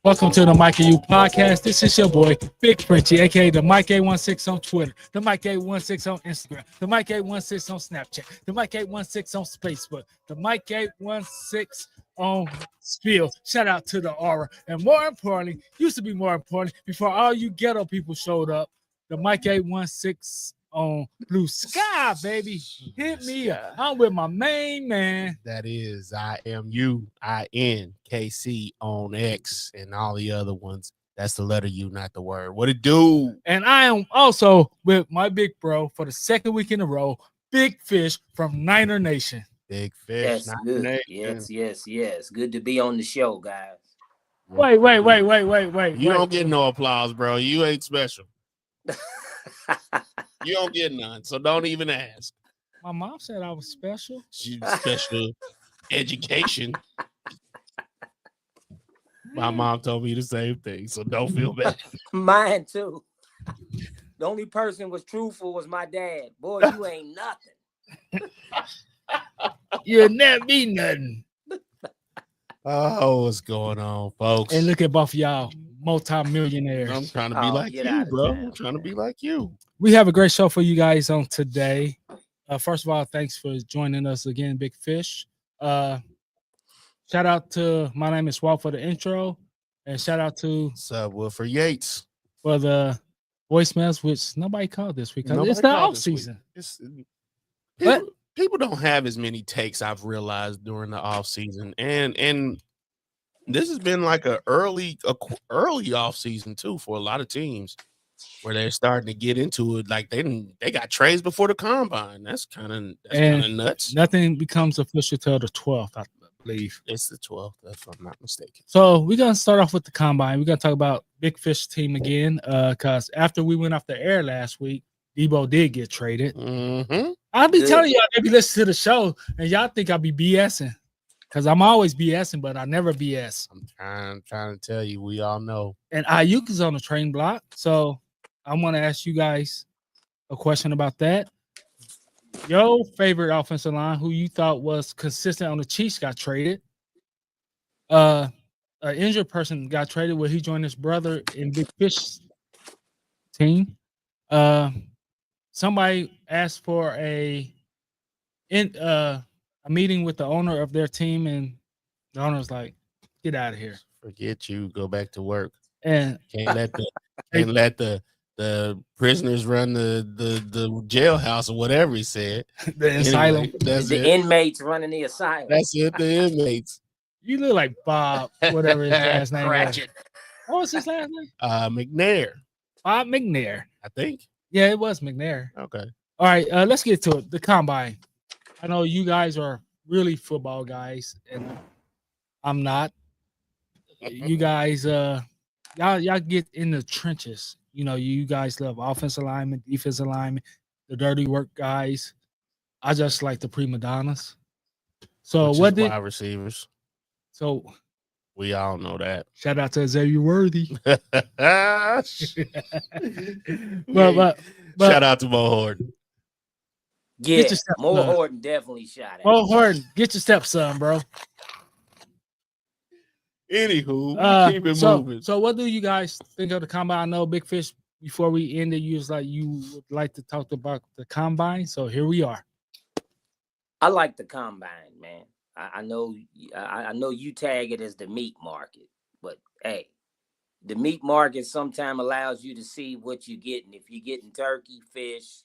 Welcome to the Mike and You podcast. This is your boy, Big Frenchie, aka the Mike 816 on Twitter, the Mike 816 on Instagram, the Mike 816 on Snapchat, the Mike 816 on Facebook, the Mike 816 on Spill. Shout out to the Aura. And more importantly, used to be more important, before all you ghetto people showed up, the Mike 816 on Blue Sky, baby. Hit me up. I'm with my main man. That is, I am you, INKC on X and all the other ones. That's the letter U, not the word. What it do? And I am also with my big bro for the second week in a row, Big Fish from Niner Nation. Big Fish. That's good. Yes. Good to be on the show, guys. Wait. You don't get no applause, bro. You ain't special. You don't get none, so don't even ask. My mom said I was special. She's special education. My mom told me the same thing, so don't feel bad. Mine too. The only person was truthful was my dad. Boy, you ain't nothing. You'll never be nothing. Oh, what's going on, folks? And look at both of y'all, multi-millionaires. I'm trying to be like you, bro. I'm trying to be like you. We have a great show for you guys on today. First of all, thanks for joining us again, Big Fish. Shout out to my name is Walt for the intro, and shout out to Wilford Yates for the voicemails, which nobody called this week because it's the off season. People don't have as many takes, I've realized, during the off season, and this has been like a early off season too for a lot of teams, where they're starting to get into it. Like they got trades before the combine. That's kind of nuts. Nothing becomes official till the 12th, I believe. It's the 12th, if I'm not mistaken. So we're gonna start off with the combine. We're gonna talk about Big Fish team again, because after we went off the air last week, Deebo did get traded. Mm-hmm. I'll be telling y'all, maybe listen to the show, and y'all think I'll be BSing. Because I'm always BSing, but I never BS. I'm trying to tell you, we all know. And Aiyuk is on the train block. So I want to ask you guys a question about that. Your favorite offensive line, who you thought was consistent on the Chiefs, got traded. An injured person got traded where he joined his brother in Big Fish team. Somebody asked for a meeting with the owner of their team, and the owner's like, "Get out of here! Forget you. Go back to work." And can't let the prisoners run the jailhouse or whatever he said. The asylum. Anyway, that's the inmates running the asylum. That's it. The inmates. You look like Bob, whatever his last name was. What was his last name? McNair. Bob McNair. I think. Yeah, it was McNair. Okay. All right, let's get to it. The combine. I know you guys are really football guys, and I'm not. You guys, y'all get in the trenches. You know, you guys love offensive alignment, defensive alignment, the dirty work guys. I just like the prima donnas. So which what is did wide receivers? So we all know that. Shout out to Xavier Worthy. but shout out to Mo Horton. Yeah, Mo Horton definitely shot at. Mo Horton, get your stepson, bro. Anywho, keep it moving. So what do you guys think of the combine? I know, Big Fish, before we ended, you was like you would like to talk about the combine. So here we are. I like the combine, man. I know you tag it as the meat market, but hey, the meat market sometimes allows you to see what you're getting. If you're getting turkey, fish,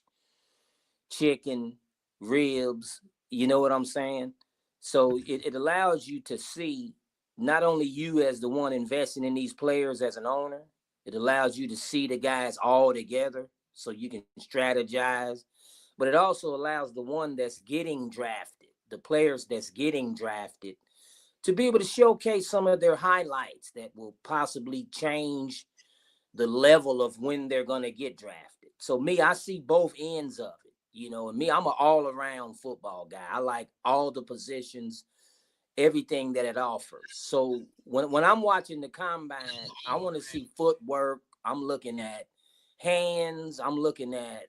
chicken, ribs, you know what I'm saying? So it allows you to see not only you as the one investing in these players as an owner, it allows you to see the guys all together so you can strategize, but it also allows the one that's getting drafted, the players that's getting drafted, to be able to showcase some of their highlights that will possibly change the level of when they're going to get drafted. So me, I see both ends of it, you know, and me, I'm an all-around football guy. I like all the positions, everything that it offers. So when I'm watching the combine, I want to see footwork. I'm looking at hands. I'm looking at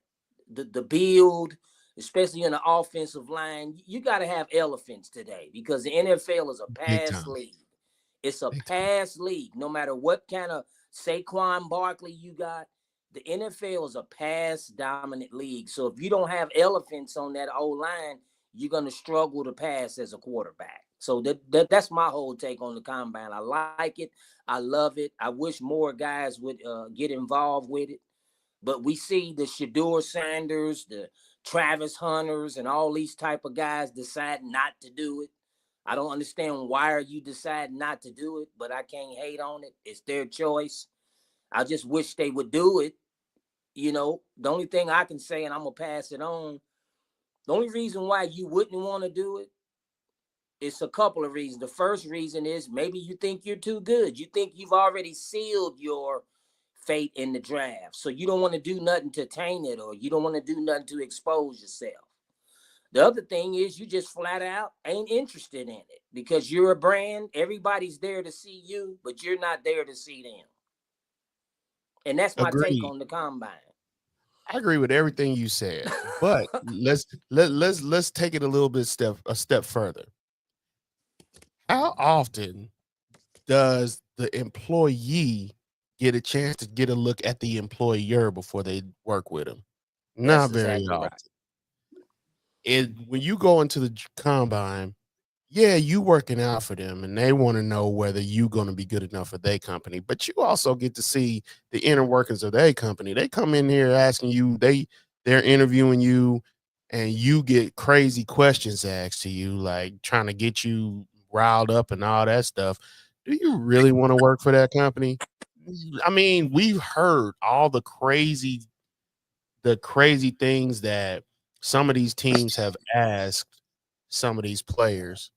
the build, especially in the offensive line. You got to have elephants today because the NFL is a pass league. It's a pass league. No matter what kind of Saquon Barkley you got, the NFL is a pass dominant league. So if you don't have elephants on that old line, you're gonna struggle to pass as a quarterback. So that's my whole take on the combine. I like it. I love it. I wish more guys would get involved with it. But we see the Shedeur Sanders, the Travis Hunters, and all these type of guys decide not to do it. I don't understand why are you deciding not to do it, but I can't hate on it. It's their choice. I just wish they would do it. You know, the only thing I can say, and I'm going to pass it on, the only reason why you wouldn't want to do it, it's a couple of reasons. The first reason is maybe you think you're too good. You think you've already sealed your fate in the draft. So you don't want to do nothing to taint it, or you don't want to do nothing to expose yourself. The other thing is you just flat out ain't interested in it because you're a brand. Everybody's there to see you, but you're not there to see them. And that's my take on the combine. I agree with everything you said, but let's take it a step further. How often does the employee get a chance to get a look at the employer before they work with him? Not very often. Right. When you go into the combine, yeah, you working out for them, and they want to know whether you're going to be good enough for their company. But you also get to see the inner workings of their company. They come in here asking you, they're interviewing you, and you get crazy questions asked to you, like trying to get you riled up and all that stuff. Do you really want to work for that company? I mean, we've heard all the crazy things that some of these teams have asked some of these players.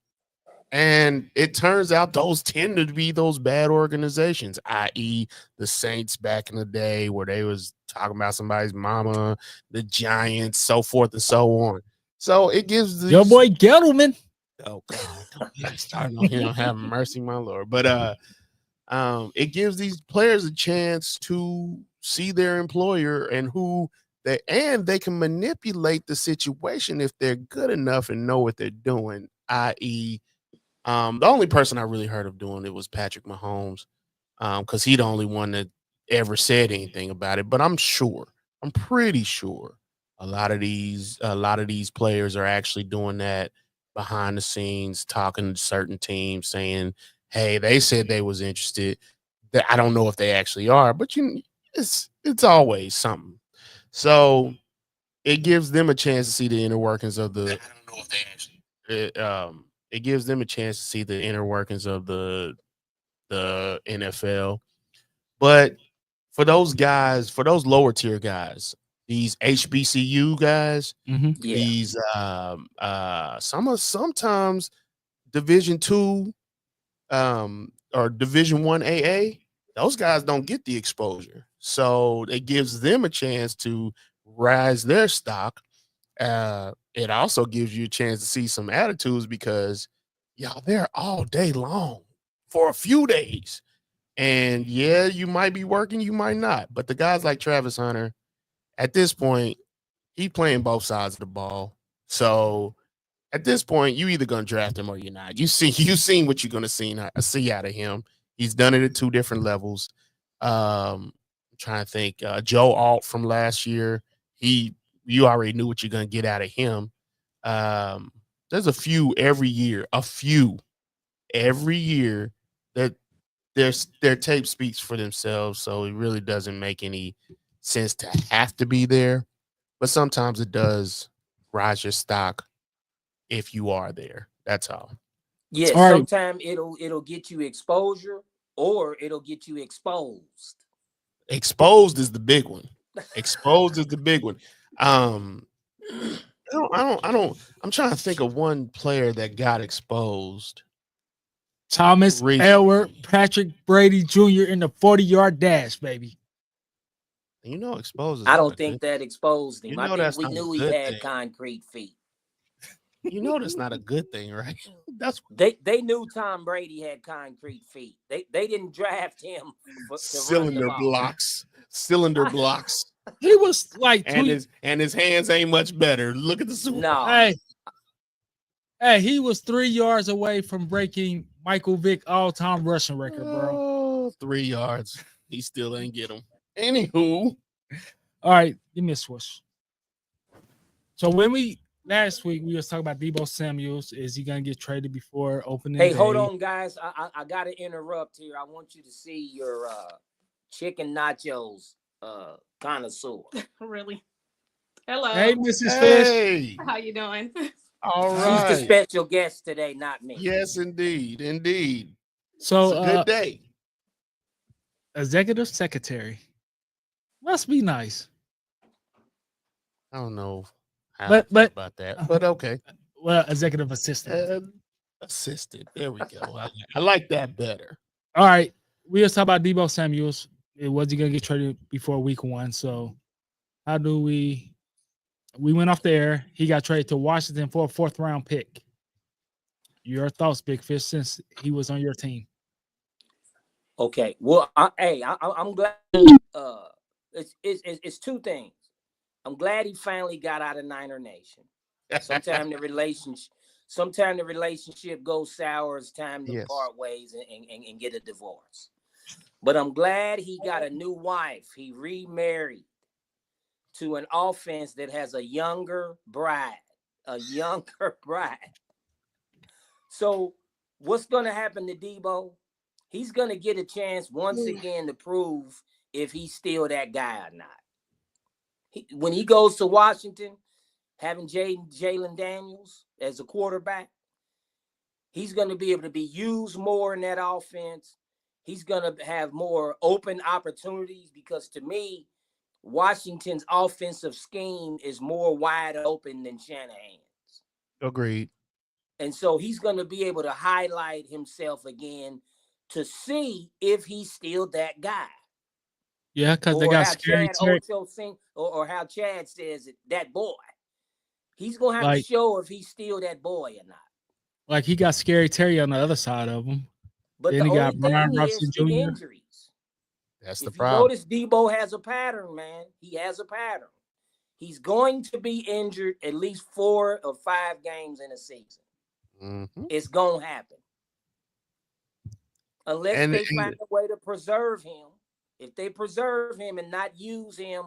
And it turns out those tend to be those bad organizations, i.e. the Saints back in the day where they was talking about somebody's mama, the Giants, so forth and so on. So it gives your boy Gettleman. Oh God, don't get me started on him. Have mercy, my Lord. But it gives these players a chance to see their employer and they can manipulate the situation if they're good enough and know what they're doing, i.e. The only person I really heard of doing it was Patrick Mahomes, because he's the only one that ever said anything about it. But I'm pretty sure a lot of these players are actually doing that behind the scenes, talking to certain teams, saying, "Hey, they said they was interested." That I don't know if they actually are, but it's always something. So it gives them a chance to see the inner workings of the. I don't know if they actually. It gives them a chance to see the inner workings of the NFL. But for those guys, for those lower tier guys, these HBCU guys, these sometimes Division II or Division I AA, those guys don't get the exposure. So it gives them a chance to rise their stock. It also gives you a chance to see some attitudes because y'all there all day long for a few days. And yeah, you might be working, you might not. But the guys like Travis Hunter, at this point, he playing both sides of the ball. So at this point, you either gonna draft him or you're not. You've seen what you're gonna see out of him. He's done it at two different levels. I'm trying to think. Joe Alt from last year, you already knew what you're gonna get out of him. There's a few every year that their tape speaks for themselves. So it really doesn't make any sense to have to be there, but sometimes it does rise your stock if you are there. That's all. Yeah, sometimes it'll get you exposure or it'll get you exposed. Exposed is the big one. Exposed is the big one. I'm trying to think of one player that got exposed. Thomas Edward Patrick Brady Jr. in the 40-yard dash, baby. You know, exposed. I don't think that exposed him. I think we knew he had thing. Concrete feet. You know that's not a good thing, right? They knew Tom Brady had concrete feet. They didn't draft him for cylinder blocks. Cylinder blocks. He was like and his hands ain't much better. Look at the Super. No. Hey, he was 3 yards away from breaking Michael Vick all-time rushing record, bro. Oh, 3 yards. He still ain't get him. Anywho. All right, give me a swoosh. So last week we was talking about Deebo Samuels. Is he gonna get traded before opening Hey, day? hold on, guys. I gotta interrupt here. I want you to see your chicken nachos connoisseur. Really? Hello. Hey, Mrs. Fish. Hey. How you doing? All She's right. the special guest today, not me. Yes, indeed. Indeed. So It's a good day. Executive secretary must be nice. I don't know how But- I feel about that, but okay. Well, executive assistant. Assisted. There we go. I like that better. All right, we was talking about Deebo Samuels. Was he gonna get traded before week 1? So how do we went off the air. He got traded to Washington for a 4th round pick. Your thoughts, Big Fish, since he was on your team? Okay. Well, I'm glad. It's two things. I'm glad he finally got out of Niner Nation. Sometimes the relationship goes sour. It's time to part ways and get a divorce. But I'm glad he got a new wife. He remarried to an offense that has a younger bride. So what's going to happen to Deebo? He's going to get a chance once again to prove if he's still that guy or not. When he goes to Washington, having Jalen Daniels as a quarterback, he's going to be able to be used more in that offense. He's going to have more open opportunities because, to me, Washington's offensive scheme is more wide open than Shanahan's. Agreed. And so he's going to be able to highlight himself again to see if he's still that guy. Yeah, because they got scary Terry. Or how Chad says it, that boy. He's going to have to show if he's still that boy or not. Like he got Scary Terry on the other side of him. But then the he got only Brian thing Robinson is Jr. the injuries. That's the if problem. You notice Deebo has a pattern, man. He has a pattern. He's going to be injured at least 4 or 5 games in a season. Mm-hmm. It's going to happen. Unless they find a way to preserve him. If they preserve him and not use him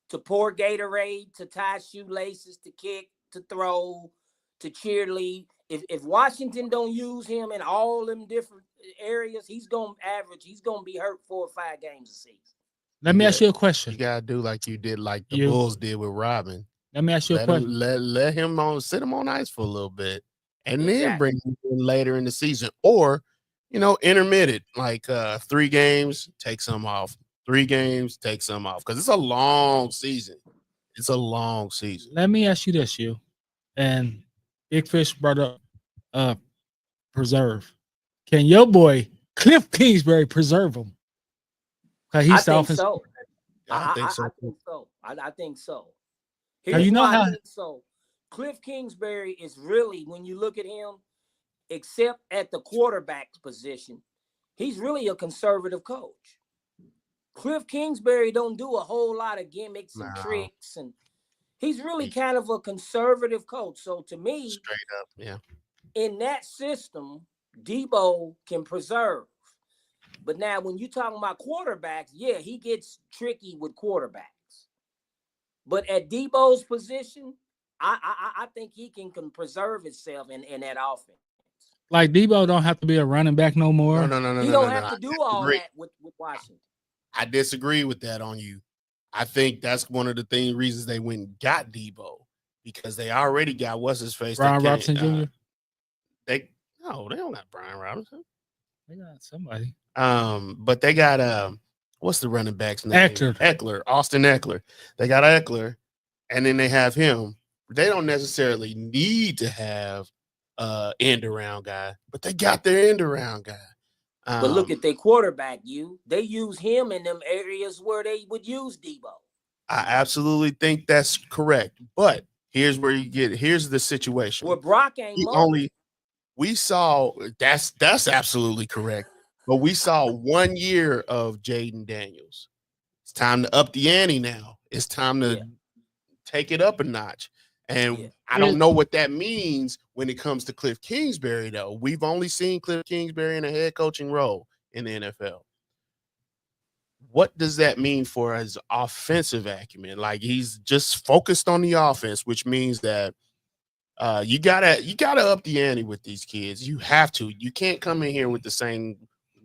to pour Gatorade, to tie shoelaces, to kick, to throw, to cheerlead, if Washington don't use him in all them different areas, he's going to average. He's going to be hurt 4 or 5 games a season. Let me ask you a question. You got to do like you did, like the Bulls did with Robin. Let me ask you a question. Let him sit him on ice for a little bit and then bring him in later in the season. Or, intermittent, like 3 games, take some off. 3 games, take some off. Because it's a long season. It's a long season. Let me ask you this, and Big Fish brought up preserve. Can your boy Cliff Kingsbury preserve him? Because he's the offensive. I think so. I think so. Here's I think so. Cliff Kingsbury is really, when you look at him, except at the quarterback position, he's really a conservative coach. Cliff Kingsbury don't do a whole lot of gimmicks and tricks, and he's really kind of a conservative coach. So to me, straight up, yeah. In that system, Deebo can preserve. But now when you're talking about quarterbacks, yeah, he gets tricky with quarterbacks. But at Deebo's position, I think he can preserve himself in that offense. Like Deebo don't have to be a running back no more. No. He don't have to do all that with Washington. I disagree with that on you. I think that's one of the reasons they went and got Deebo, because they already got what's his face. Brian Robinson Jr. They don't got Brian Robinson. They got somebody. But they got what's the running back's name? Eckler, Austin Eckler. They got Eckler, and then they have him. They don't necessarily need to have end around guy, but they got their end around guy. But look at their quarterback. They use him in them areas where they would use Deebo. I absolutely think that's correct. But here's the situation. Well, Brock ain't we saw that's absolutely correct. But we saw 1 year of Jaden Daniels. It's time to up the ante now. It's time to take it up a notch. And I don't know what that means when it comes to Cliff Kingsbury, though. We've only seen Cliff Kingsbury in a head coaching role in the NFL. What does that mean for his offensive acumen? Like, he's just focused on the offense, which means that you gotta up the ante with these kids. You have to. You can't come in here with the same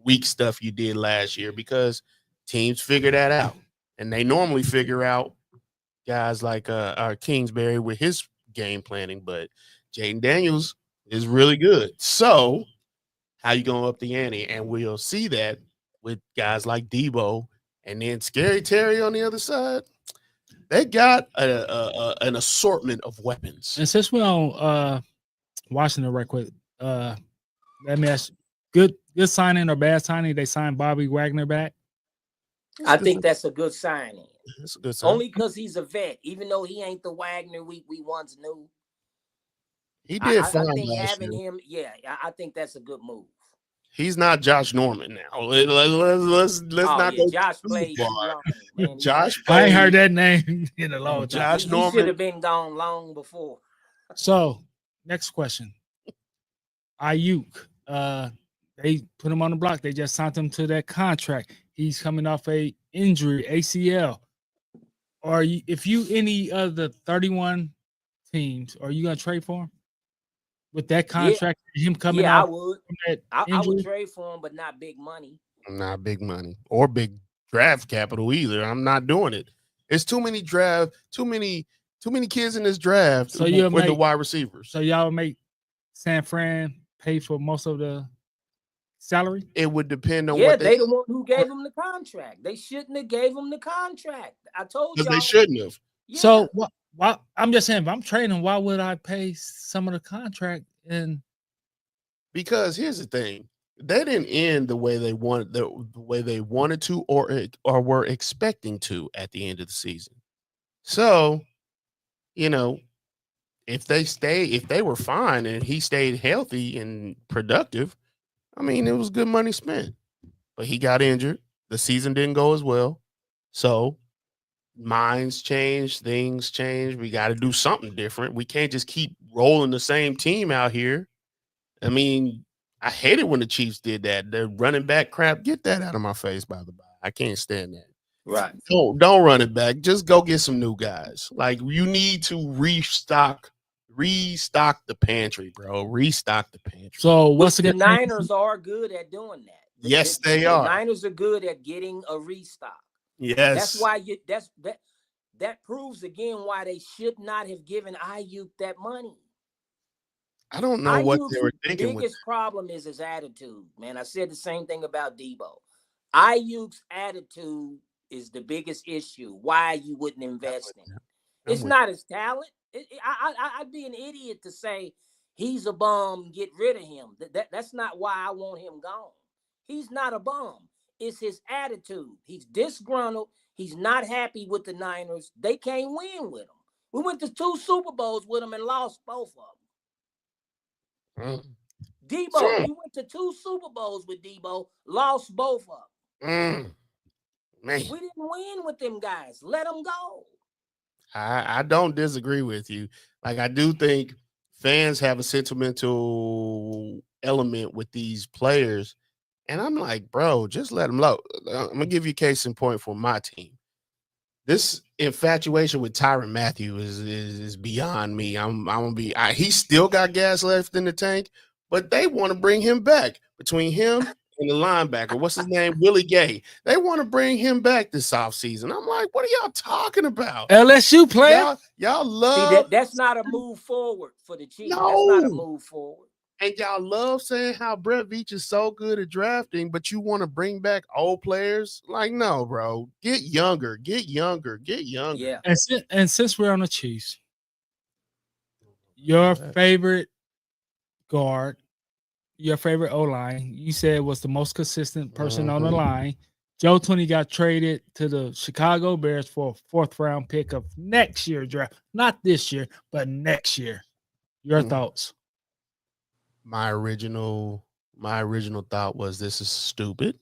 weak stuff you did last year, because teams figure that out, and they normally figure out guys like Kingsbury with his game planning. But Jaden Daniels is really good. So how you gonna up the ante? And we'll see that with guys like Deebo, and then Scary Terry on the other side. They got an assortment of weapons. And since we're on Washington right quick, let me ask you, good signing or bad signing? They signed Bobby Wagner back. I think that's a good signing. That's a good sign. Only because he's a vet, even though he ain't the Wagner we once knew. He did I fine think last having year. him, I think that's a good move. He's not Josh Norman now. Let's not go Josh too played too far. long, man. Josh I ain't played- heard that name in a long time. Josh he Norman. should have been gone long before. So, next question. Aiyuk, they put him on the block. They just signed him to that contract. He's coming off a injury, ACL. If you any of the 31 teams, are you gonna trade for him with that contract? Him coming I out would. from that I injury? would trade for him, but not big money. Not big money or big draft capital either. I'm not doing it. It's too many kids in this draft So you'll with the make- wide receivers. So y'all make San Fran pay for most of the salary? It would depend on Yeah, what they the one who gave him the contract. They shouldn't have gave him the contract. I told because y'all. they shouldn't have. Yeah. So why I'm just saying, if I'm trading, why would I pay some of the contract? And Because here's the thing. They didn't end the way they wanted to or were expecting to at the end of the season. So, if they were fine and he stayed healthy and productive, I mean, it was good money spent. But he got injured. The season didn't go as well. So minds change, things change. We got to do something different. We can't just keep rolling the same team out here. I mean, I hate it when the Chiefs did that. The running back crap. Get that out of my face, by the way. I can't stand that. Right. Don't run it back. Just go get some new guys. Like, you need to restock the pantry, bro. Restock the pantry. so what's The Niners are good at doing that. Yes, they the are. Niners are good at getting a restock. Yes. That's why that proves again why they should not have given Aiyuk that money. I don't know what Aiyuk's they were thinking with biggest problem is his attitude, man. I said the same thing about Deebo. Aiyuk's attitude is the biggest issue. Why you wouldn't invest in him? It's not his talent. I'd be an idiot to say he's a bum, get rid of him. That's not why I want him gone. He's not a bum. It's his attitude. He's disgruntled. He's not happy with the Niners. They can't win with him. We went to 2 Super Bowls with him and lost both of them. Deebo, we went to 2 Super Bowls with Deebo, lost both of them. Man. We didn't win with them guys. Let them go. I don't disagree with you. Like, I do think fans have a sentimental element with these players. And I'm like, bro, just let them low. I'm going to give you a case in point for my team. This infatuation with Tyrann Mathieu is beyond me. He still got gas left in the tank, but they want to bring him back. Between him and the linebacker, what's his name? Willie Gay. They want to bring him back this offseason. I'm like, what are y'all talking about? LSU player? Y'all love. See, that's not a move forward for the Chiefs. No. That's not a move forward. And y'all love saying how Brett Veach is so good at drafting, but you want to bring back old players? Like, no, bro. Get younger. Yeah. And since we're on the Chiefs, your favorite guard, your favorite O-line, you said was the most consistent person on the line. Joe Thuney got traded to the Chicago Bears for a 4th-round pick of next year's draft. Not this year, but next year. Your thoughts? My original thought was, this is stupid.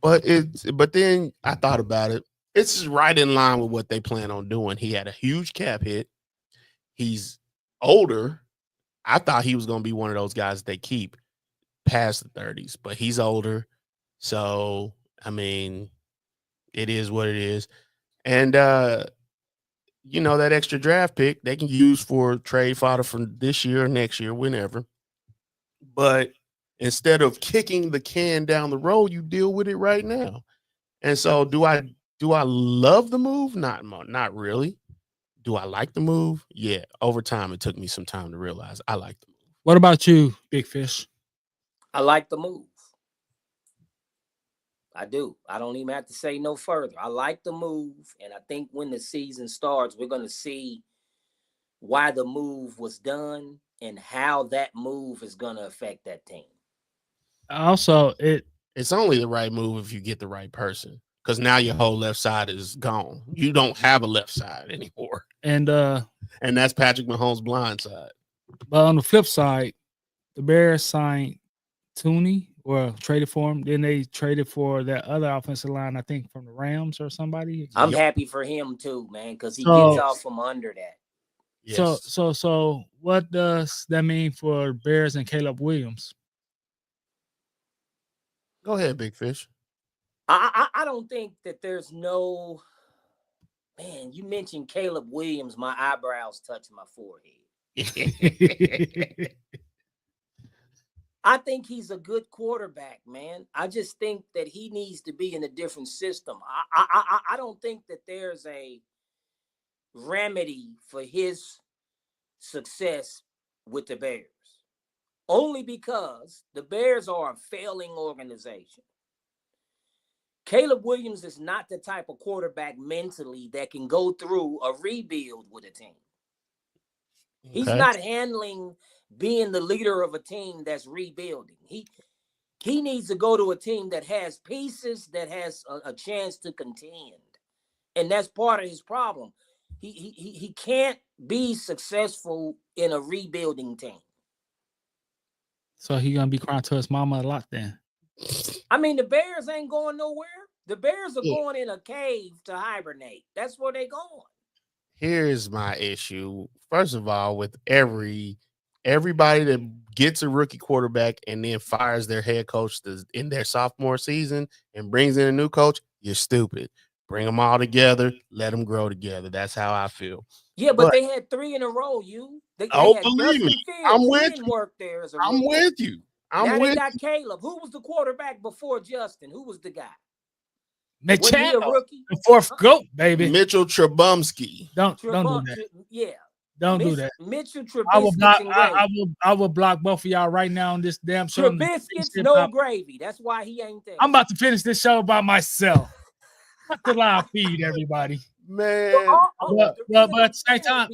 But then I thought about it. It's right in line with what they plan on doing. He had a huge cap hit. he's older. I thought he was going to be one of those guys they keep past the 30s, but he's older. So, I mean, it is what it is. And, you know, that extra draft pick they can use for trade fodder from this year or next year, whenever. But instead of kicking the can down the road, you deal with it right now. And so do I love the move? Not really. Do I like the move? Yeah. Over time, it took me some time to realize I like the move. What about you, Big Fish? I like the move. I do. I don't even have to say no further. I like the move, and I think when the season starts, we're going to see why the move was done and how that move is going to affect that team. Also, it's only the right move if you get the right person, because now your whole left side is gone. You don't have a left side anymore. And that's Patrick Mahomes' blind side. But on the flip side, the Bears signed Thuney or traded for him. Then they traded for that other offensive line, I think from the Rams or somebody. I'm happy for him too, man, because he gets off from under that. Yes. So what does that mean for Bears and Caleb Williams? Go ahead, Big Fish. I don't think that there's no, man, you mentioned Caleb Williams, my eyebrows touch my forehead. I think he's a good quarterback, man. I just think that he needs to be in a different system. I don't think that there's a remedy for his success with the Bears. Only because the Bears are a failing organization. Caleb Williams is not the type of quarterback mentally that can go through a rebuild with a team. Okay. He's not handling being the leader of a team that's rebuilding. He needs to go to a team that has pieces, that has a chance to contend. And that's part of his problem. He can't be successful in a rebuilding team. So he's going to be crying to his mama a lot then. I mean, the Bears ain't going nowhere. The Bears are going in a cave to hibernate. That's where they're going. Here's my issue. First of all, with everybody that gets a rookie quarterback and then fires their head coach in their sophomore season and brings in a new coach, you're stupid. Bring them all together. Let them grow together. That's how I feel. Yeah, but they had 3 in a row. They had believe me. Fields. I'm with you. Work there as a I'm with you. Now they got Caleb. Who was the quarterback before Justin? Who was the guy? Mitchell, a rookie? The fourth goat, baby. Mitchell Trubisky. Don't do that. Yeah. Don't do that. Mitchell Trubisky. I will block both of y'all right now on this damn show. Trubisky's no gravy. That's why he ain't there. I'm about to finish this show by myself. Not the live feed, everybody. Man. But at the same time,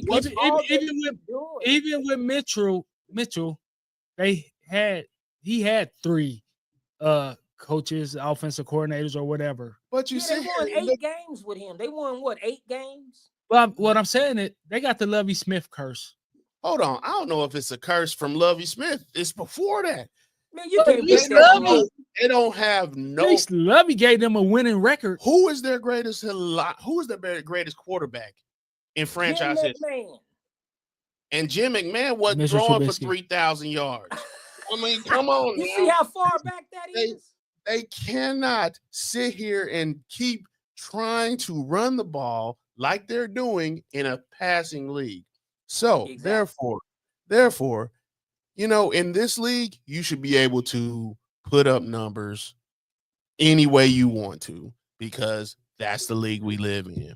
even with Mitchell, he had 3 coaches, offensive coordinators, or whatever. But they won 8 games with him. They won 8 games? Well, what I'm saying is they got the Lovie Smith curse. Hold on. I don't know if it's a curse from Lovie Smith. It's before that. Man, you can't get that. They don't have no. At least Lovie gave them a winning record. Who is their greatest? Who is their greatest quarterback in franchise history? And Jim McMahon wasn't throwing for 3,000 yards. I mean, come on. You see how far back that is? They cannot sit here and keep trying to run the ball like they're doing in a passing league. So therefore, you know, in this league, you should be able to put up numbers any way you want to, because that's the league we live in.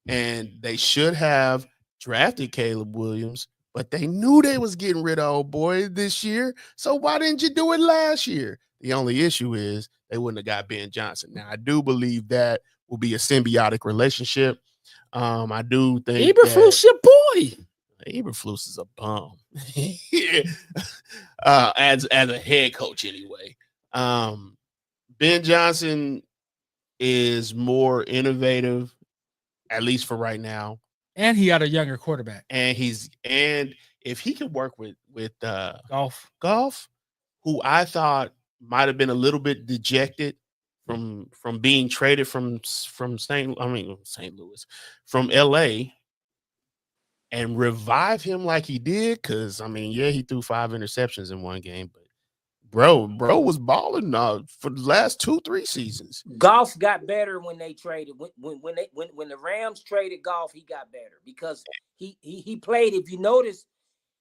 And they should have drafted Caleb Williams, but they knew they was getting rid of old boy this year. So why didn't you do it last year? The only issue is they wouldn't have got Ben Johnson. Now, I do believe that will be a symbiotic relationship. I do think Eberflus your boy. Eberflus is a bum. As a head coach anyway. Ben Johnson is more innovative, at least for right now. And he got a younger quarterback. And if he could work with Goff, who I thought might have been a little bit dejected from being traded from St. Louis, from LA. and revive him like he did, because I mean, yeah, he threw 5 interceptions in one game, but bro was balling for the last 2-3 seasons. Goff got better when they traded. When the Rams traded Goff, he got better because he played. If you notice,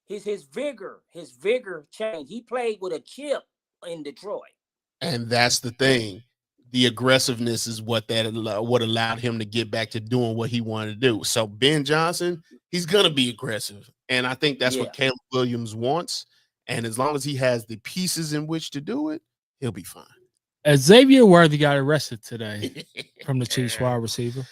his vigor changed. He played with a chip in Detroit. And that's the thing. The aggressiveness is what allowed him to get back to doing what he wanted to do. So Ben Johnson, he's gonna be aggressive, and I think that's what Caleb Williams wants. And as long as he has the pieces in which to do it, he'll be fine. Xavier Worthy got arrested today from the Chiefs wide receiver.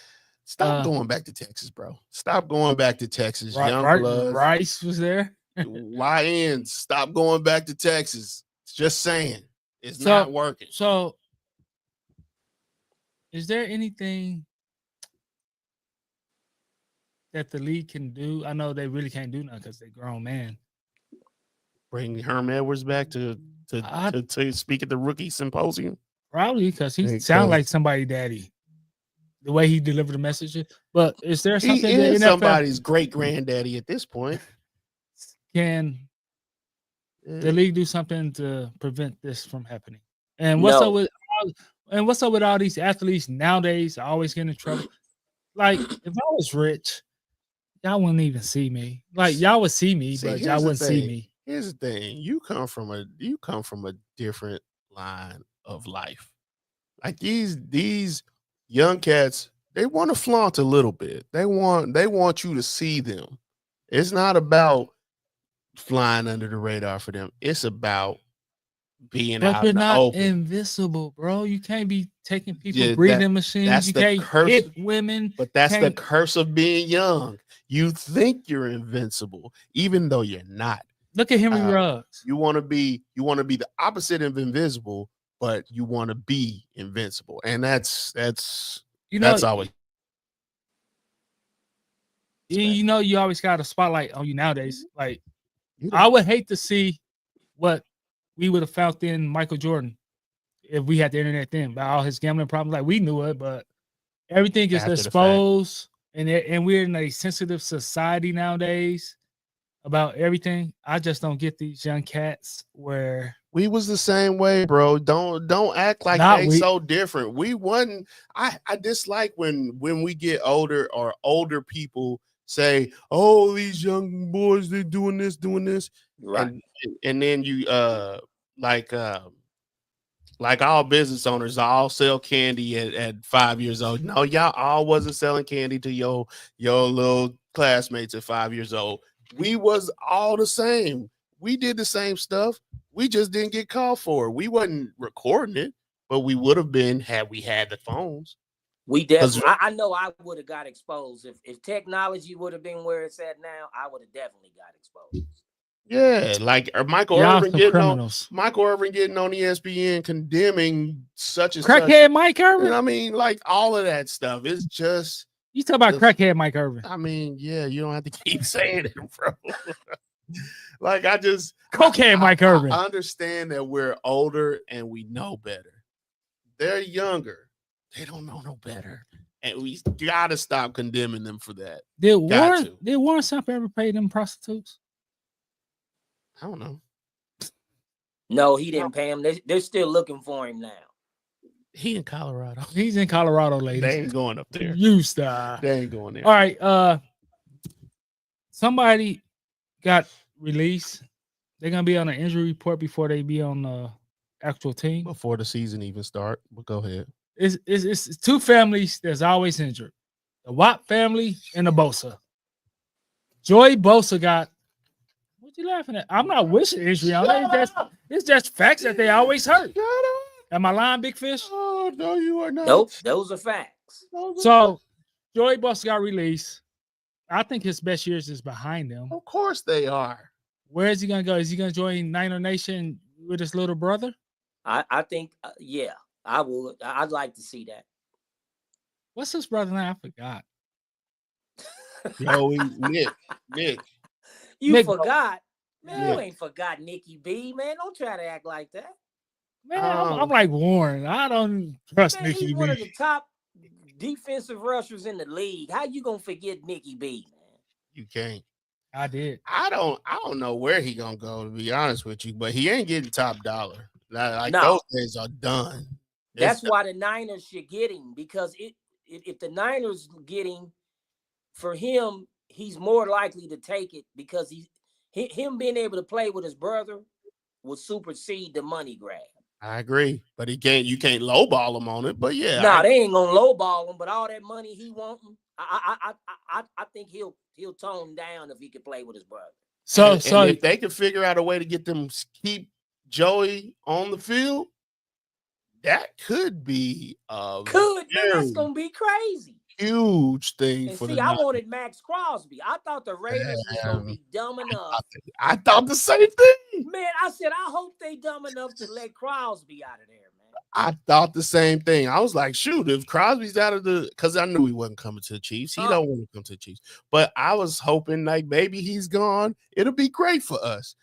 Stop going back to Texas, bro. Stop going back to Texas. Young Rice was there. YNs, stop going back to Texas. Just saying. It's not working. So is there anything that the league can do? I know they really can't do nothing because they're grown man. Bring Herm Edwards back to speak at the rookie symposium? Probably because he sounds like somebody's daddy. The way he delivered the messages. But is there something he is somebody's great granddaddy at this point? Can the league do something to prevent this from happening? And what's up with all these athletes nowadays always getting in trouble? Like, if I was rich, y'all wouldn't even see me. Like, y'all would see me, but y'all wouldn't see me. Here's the thing: you come from a different line of life. Like these young cats, they want to flaunt a little bit. They want you to see them. It's not about flying under the radar for them. It's about being out in the open. Invisible, bro. You can't be taking people breathing machines. You can't hit women. But that's the curse of being young. You think you're invincible, even though you're not. Look at Henry Ruggs. You want to be the opposite of invisible, but you want to be invincible, and that's always. You always got a spotlight on you nowadays. Like, I would hate to see what we would have felt in Michael Jordan if we had the internet then, about all his gambling problems. Like, we knew it, but everything is exposed, and we're in a sensitive society nowadays about everything. I just don't get these young cats where we was the same way, bro. Don't act like they so different. We wasn't. I dislike when we get older or older people say, "Oh, these young boys, they're doing this." Right. And then you like all business owners all sell candy at 5 years old. No, y'all all wasn't selling candy to your little classmates at 5 years old. We was all the same. We did the same stuff. We just didn't get called for it. We wasn't recording it, but we would have been had we had the phones. We definitely. I know I would have got exposed if technology would have been where it's at now. I would have definitely got exposed. Yeah, like Michael Irvin getting on ESPN condemning such and crackhead such. Mike Irvin. I mean, like all of that stuff. It's just you talk about crackhead Mike Irvin. I mean, yeah, you don't have to keep saying it, bro. Like cocaine Mike Irvin. I understand that we're older and we know better. They're younger. They don't know no better. And we gotta stop condemning them for that. Did Warren Sapp ever pay them prostitutes? I don't know. No, he didn't pay him. They're still looking for him now. He in Colorado. He's in Colorado, ladies. They ain't going up there. You stop. They ain't going there. All right. Somebody got released. They're gonna be on an injury report before they be on the actual team. Before the season even start. But go ahead. It's two families that's always injured: the Watt family and the Bosa. Joey Bosa got. What you laughing at? I'm not wishing injury on it. It's just facts that they always hurt. Shut up. Am I lying, Big Fish? Oh no, you are not. Nope, those are facts. So Joey Bosa got released. I think his best years is behind him. Of course they are. Where is he gonna go? Is he gonna join Niner Nation with his little brother? I think, yeah. I would. I'd like to see that. What's his brother name? I forgot. Joey, Nick. You forgot? Man, you ain't forgot Nicky B, man. Don't try to act like that. Man, I'm like Warren. I don't trust Nicky B. He's one of the top defensive rushers in the league. How you gonna forget Nicky B, man? You can't. I did. I don't know where he gonna go, to be honest with you, but he ain't getting top dollar. Like No. those days are done. That's why the Niners should get him, because if the Niners get him, for him, he's more likely to take it, because him being able to play with his brother will supersede the money grab. I agree, but you can't lowball him on it. But yeah, No, they ain't gonna lowball him. But all that money he wanting, I think he'll tone down if he can play with his brother. So and if they can figure out a way to get them keep Joey on the field, that could be man, that's gonna be crazy. Huge thing and for see, I wanted Max Crosby. I thought the Raiders was gonna be dumb enough. I thought the same thing. Man, I said, I hope they dumb enough to let Crosby out of there, man. I thought the same thing. I was like, shoot, if Crosby's out of because I knew he wasn't coming to the Chiefs. He don't want to come to the Chiefs. But I was hoping like maybe he's gone. It'll be great for us.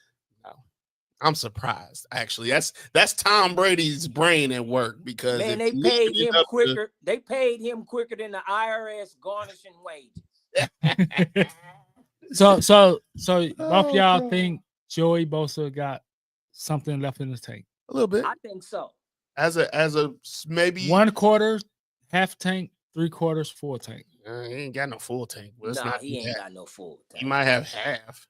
I'm surprised, actually. That's Tom Brady's brain at work, because man, they paid him quicker. They paid him quicker than the IRS garnishing wages. So both y'all think Joey Bosa got something left in the tank? A little bit. I think so. As a maybe 1 quarter, half tank, 3 quarters, full tank. He ain't got no full tank. Well, nah, he ain't got no full tank. He might have half.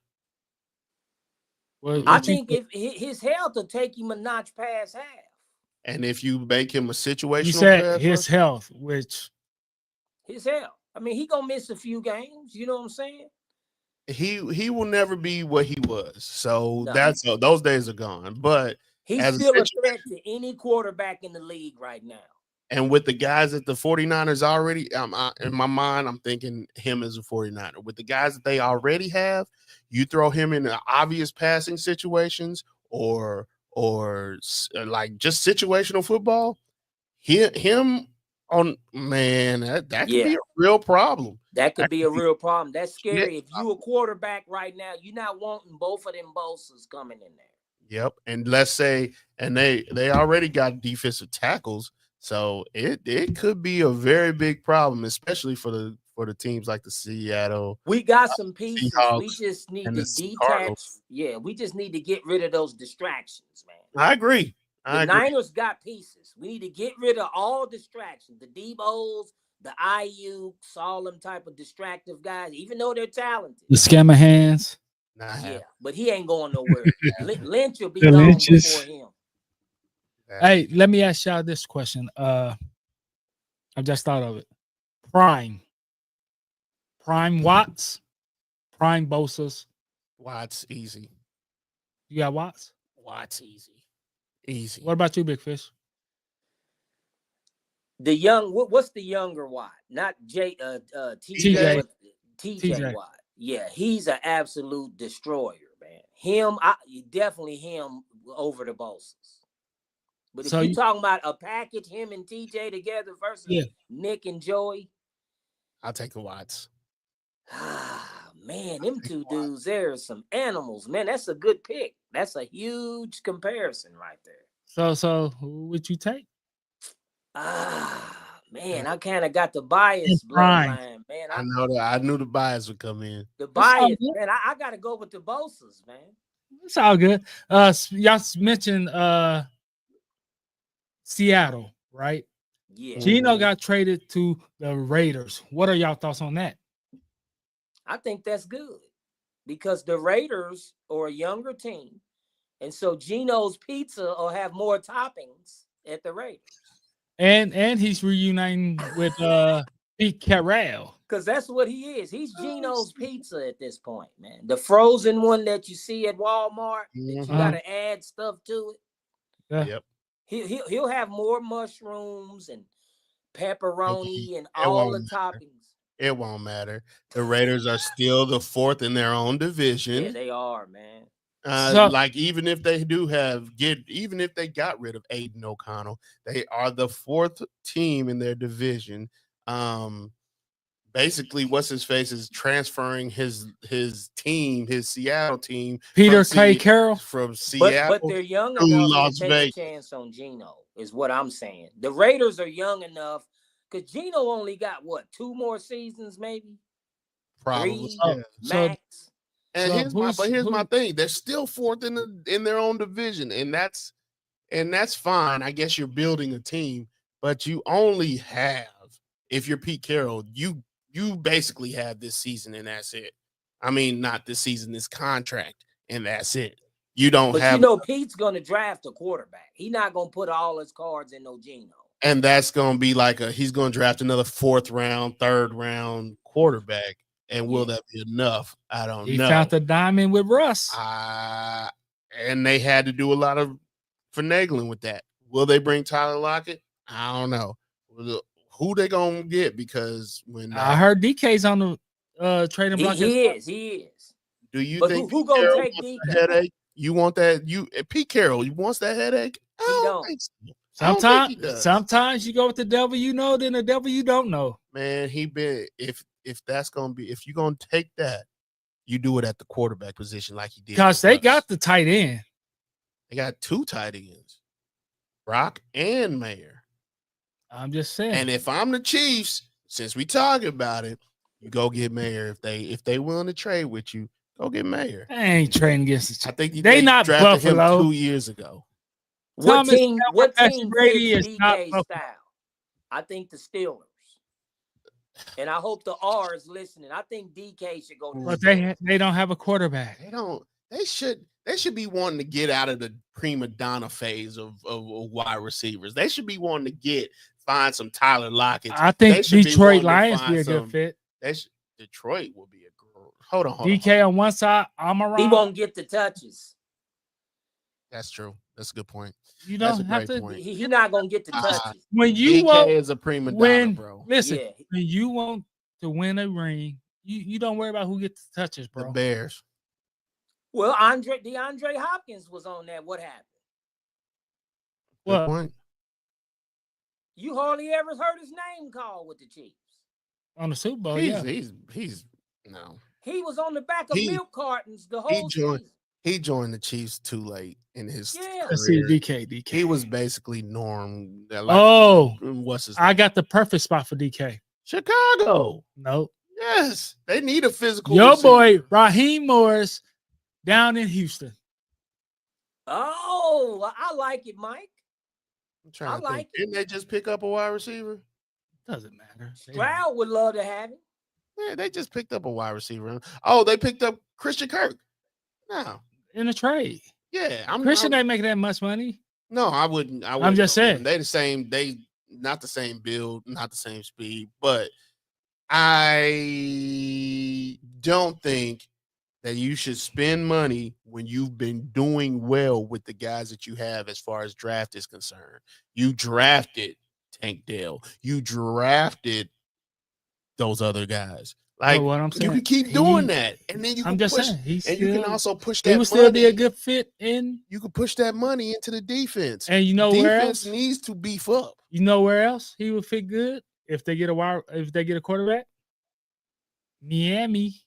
I think if his health will take him a notch past half. And if you make him a situational, you said his health, which his health. I mean, he gonna miss a few games. You know what I'm saying? He will never be what he was. So those days are gone. But he's still a threat to any quarterback in the league right now. And with the guys at the 49ers already, in my mind, I'm thinking him as a 49er. With the guys that they already have, you throw him in obvious passing situations or like just situational football, him on, man, that could be a real problem. That could be a real problem. That's scary. If you a quarterback right now, you're not wanting both of them Bosas coming in there. Yep. And let's say, and they already got defensive tackles. So it could be a very big problem, especially for the teams like the Seattle. We got some pieces. We just need to detach. Cardinals. Yeah, we just need to get rid of those distractions, man. I agree. The Niners got pieces. We need to get rid of all distractions. The Deebos, the Aiyuks, all them type of distractive guys, even though they're talented. The scammer hands. Yeah, but he ain't going nowhere. Lynch will be gone before him. Hey, let me ask y'all this question. I just thought of it. Prime Watts, prime Bosas. Watts easy. You got Watts? Watts easy. What about you, Big Fish? The what's the younger Watt? Not TJ Watt. Yeah, he's an absolute destroyer, man. Definitely him over the Bosas. But if you're talking about a package, him and TJ together versus Nick and Joey, I'll take the Watts. Man, them two dudes, there are some animals, man. That's a good pick. That's a huge comparison right there. So who would you take? Man, I kind of got the bias bloodline, man. I knew the bias would come in. The bias, man. I got to go with the Bosas, man. It's all good. Y'all mentioned Seattle, right? Yeah. Geno got traded to the Raiders. What are y'all thoughts on that? I think that's good because the Raiders are a younger team. And so Geno's Pizza will have more toppings at the Raiders. And he's reuniting with Pete Carroll. Because that's what he is. He's Geno's Pizza at this point, man. The frozen one that you see at Walmart, that you got to add stuff to it. Yeah. Yep. He'll have more mushrooms and pepperoni and all the toppings. It won't matter. The Raiders are still the 4th in their own division. Yeah, they are, man. Like even if they got rid of Aiden O'Connell, they are the 4th team in their division. Basically, what's his face is transferring his team, his Seattle team, Peter K. Carroll from Seattle. But they're young enough to take a chance on Geno, is what I'm saying. The Raiders are young enough because Geno only got 2 more seasons, maybe. Probably. 3 Yeah. So max. And So here's my thing. They're still fourth in their own division, and that's fine. I guess you're building a team, but you only have, if you're Pete Carroll, you basically have this season and that's it. I mean, not this season, this contract, and that's it. You don't But have, Pete's gonna draft a quarterback. He's not gonna put all his cards in no Geno. and that's gonna be like he's gonna draft another 4th round, 3rd round quarterback. And will that be enough? I don't he know. found the diamond with Russ. And they had to do a lot of finagling with that. Will they bring Tyler Lockett? I don't know. Who they gonna get? Because when I heard DK's on the trading block. He is. do you But think who gonna take wants DK? the headache? You want that? Pete Carroll, you wants that headache? I don't. think so. Sometimes you go with the devil you know, then the devil you don't know. Man, if that's gonna be, if you're gonna take that, you do it at the quarterback position like he did. Because they got the tight end. They got 2 tight ends, Brock and Mayer. I'm just saying. And if I'm the Chiefs, since we talking about it, you go get Mayer. If they willing to trade with you, go get Mayer. I ain't trading against the Chiefs. I think they not drafted Buffalo. him 2 years ago. What team fits Brady is not DK's style? I think the Steelers. And I hope the R is listening. I think DK should go to But the Steelers. they don't have a quarterback. They should be wanting to get out of the prima donna phase of wide receivers. They should be wanting to find some Tyler Lockett. I think Detroit Lions be a good fit. Detroit will be a good. Hold on. DK on one side, I'm around. He won't get the touches. That's true. That's a good point. You don't have to. He's not gonna get the touches. When you DK is a prima donna, bro. Listen, when you want to win a ring, you don't worry about who gets the touches, bro. The Bears. Well, DeAndre Hopkins was on that. What happened? Good point. You hardly ever heard his name called with the Chiefs. On the Super Bowl, He's no. He was on the back of milk cartons the whole season. He joined the Chiefs too late in his career. Let's see, DK. He was basically Norm. What's his name? I got the perfect spot for DK. Chicago. Nope. Yes, they need a physical. Your boy Raheem Morris down in Houston. Oh, I like it, Mike. I'm trying to think. Didn't they just pick up a wide receiver? Doesn't matter. Stroud would love to have him. Yeah, they just picked up a wide receiver. Oh, they picked up Christian Kirk. No. In a trade. Yeah. Christian ain't making that much money. No, I wouldn't. I'm just saying. They the same. They not the same build, not the same speed, but I don't think that you should spend money when you've been doing well with the guys that you have as far as draft is concerned. You drafted Tank Dell. You drafted those other guys. Like, what I'm saying, you can keep doing that, and then you can you can also push that. He would still be a good fit in. You can push that money into the defense, and you know where else defense needs to beef up. You know where else he would fit good if they get a quarterback? Miami,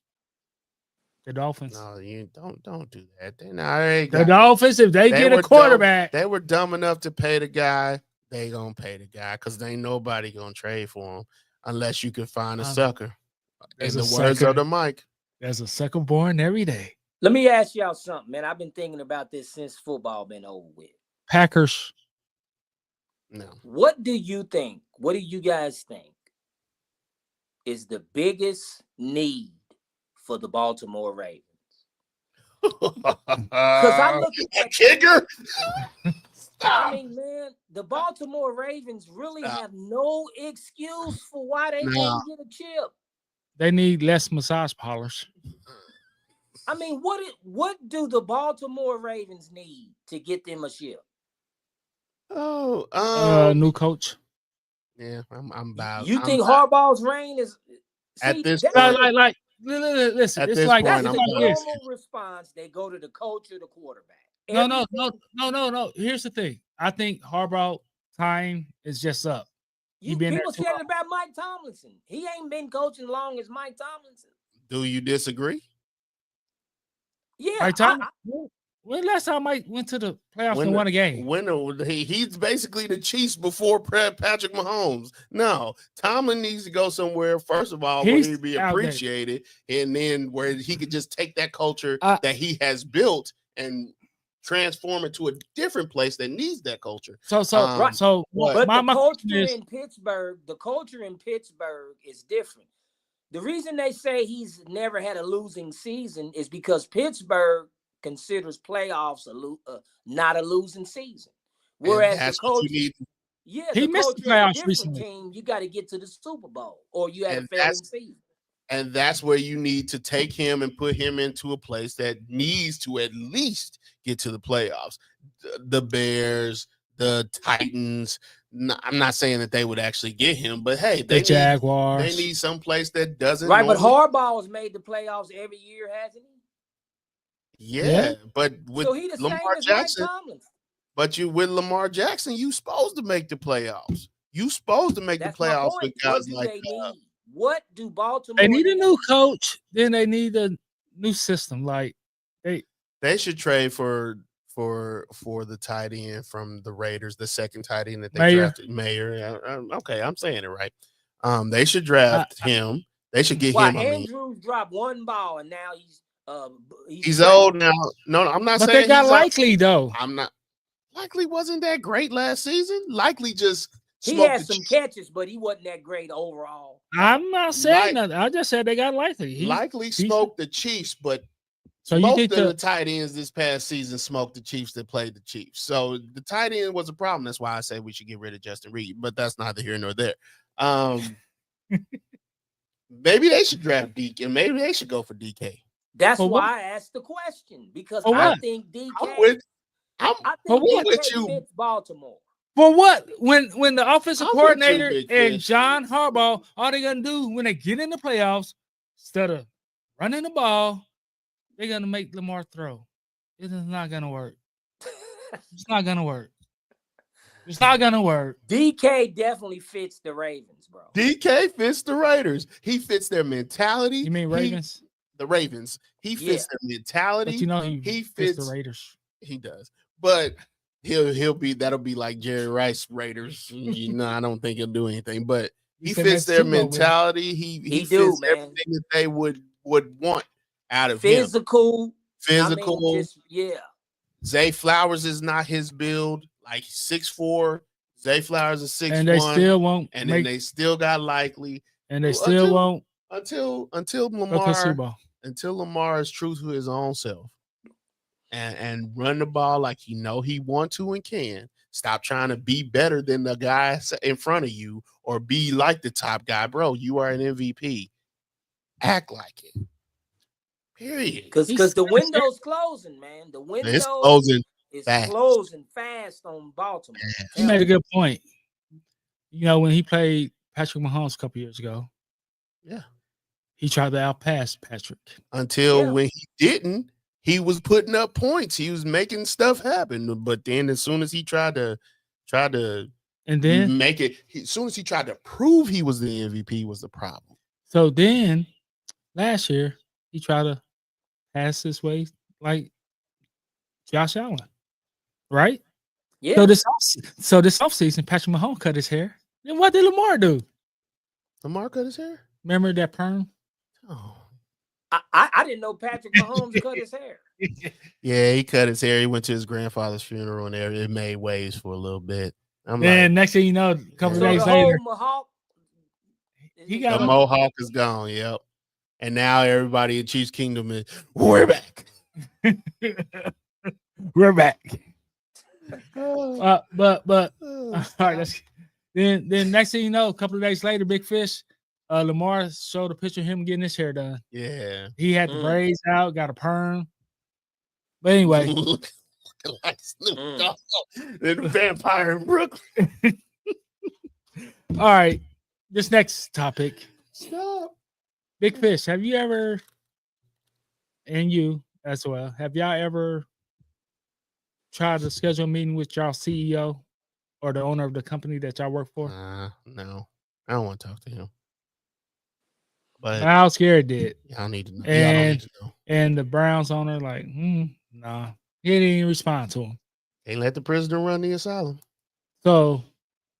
the Dolphins. No, you don't do that. The Dolphins, if they get a quarterback, they were dumb enough to pay the guy. They gonna pay the guy because they ain't nobody gonna trade for him unless you can find a sucker. In the words of the mic, there's a sucker born every day. Let me ask y'all something, man. I've been thinking about this since football been over with. Packers. No. What do you think? What do you guys think is the biggest need for the Baltimore Ravens? Because I look at that kicker. I mean, man, the Baltimore Ravens really have no excuse for why they can't get a chip. They need less massage parlors. I mean, what do the Baltimore Ravens need to get them a chip? New coach. Yeah, I'm about. You think Harbaugh's reign is at this point? Like listen, at it's this like point, that's the normal response. They go to the coach or the quarterback. No. Here's the thing. I think Harbaugh time is just up. People said it about Mike Tomlinson. He ain't been coaching long as Mike Tomlinson. Do you disagree? Yeah. Mike Tomlinson? When last time Mike went to the playoffs and won a game? He's basically the Chiefs before Patrick Mahomes. No, Tomlin needs to go somewhere, first of all, where he'd be appreciated, and then where he could just take that culture that he has built and transform it to a different place that needs that culture. But the culture in Pittsburgh is different. The reason they say he's never had a losing season is because Pittsburgh considers playoffs not a losing season. Whereas the culture, he missed the playoffs recently. Team, you got to get to the Super Bowl or you had a failing season. And that's where you need to take him and put him into a place that needs to at least get to the playoffs. The Bears, the Titans. I'm not saying that they would actually get him, but hey, the Jaguars. They need some place that doesn't. Right, but Harbaugh has made the playoffs every year, hasn't he? Yeah, but with Lamar Jackson, with Lamar Jackson, you supposed to make the playoffs. You supposed to make the playoffs with guys like that. What do Baltimore? They need a new coach. Then they need a new system. Like they should trade for the tight end from the Raiders, the second tight end that they drafted, Mayer. Okay, I'm saying it right. They should draft him. They should get him. Andrews dropped one ball and now he's old now. No, I'm not saying. But they got Likely though. I'm not. Likely wasn't that great last season. Likely just he had some catches, but he wasn't that great overall. I'm not saying nothing. I just said they got Likely. Likely smoked the Chiefs, but so most of the tight ends this past season smoked the Chiefs that played the Chiefs. So the tight end was a problem. That's why I say we should get rid of Justin Reed, but that's neither here nor there. Maybe they should draft DK, and maybe they should go for DK. That's why I asked the question, because I think DK. I think DK fits Baltimore. For what? When the offensive coordinator and John Harbaugh, all they're gonna do when they get in the playoffs, instead of running the ball, they're gonna make Lamar throw. It is not gonna work. It's not gonna work. It's not gonna work. DK definitely fits the Ravens, bro. DK fits the Raiders. He fits their mentality. You mean Ravens? The Ravens. He fits their mentality. But he fits the Raiders. He does. But that'll be like Jerry Rice Raiders. I don't think he'll do anything. But he fits their mentality. He fits everything that they would want out of him. Physical. I mean, Zay Flowers is not his build. Like 6'4". Zay Flowers is 6'1". And they still won't. And then they still got Likely. And they still won't. Until Lamar is true to his own self. And run the ball like he want to and can. Stop trying to be better than the guy in front of you or be like the top guy. Bro, you are an MVP. Act like it. Period. Because the window's closing, man. The window is closing fast on Baltimore. You made a good point. When he played Patrick Mahomes a couple years ago, he tried to outpass Patrick. Until when he didn't, he was putting up points. He was making stuff happen. But then as soon as he tried to and then make it, as soon as he tried to prove he was the MVP was the problem. So then last year, he tried to pass this way like Josh Allen. Right? Yeah. So this offseason, Patrick Mahomes cut his hair. Then what did Lamar do? Lamar cut his hair? Remember that perm? Oh. I didn't know Patrick Mahomes cut his hair. Yeah, he cut his hair. He went to his grandfather's funeral and it made waves for a little bit. Next thing you know, a couple of days later, the Mohawk is gone. Yep. And now everybody in Chiefs Kingdom is we're back. We're back. But all right. Then next thing you know, a couple of days later, Big Fish, Lamar showed a picture of him getting his hair done. Yeah, he had the braids out, got a perm. But anyway, like Snoop Dogg, the vampire in Brooklyn. All right, this next topic. Stop. Big Fish, have you ever, and you as well, have y'all ever tried to schedule a meeting with y'all CEO or the owner of the company that y'all work for? No, I don't want to talk to him. But Myles Garrett did. Y'all need to know. And the Browns owner, like, nah, He didn't even respond to him. Can't let the prisoner run the asylum. So,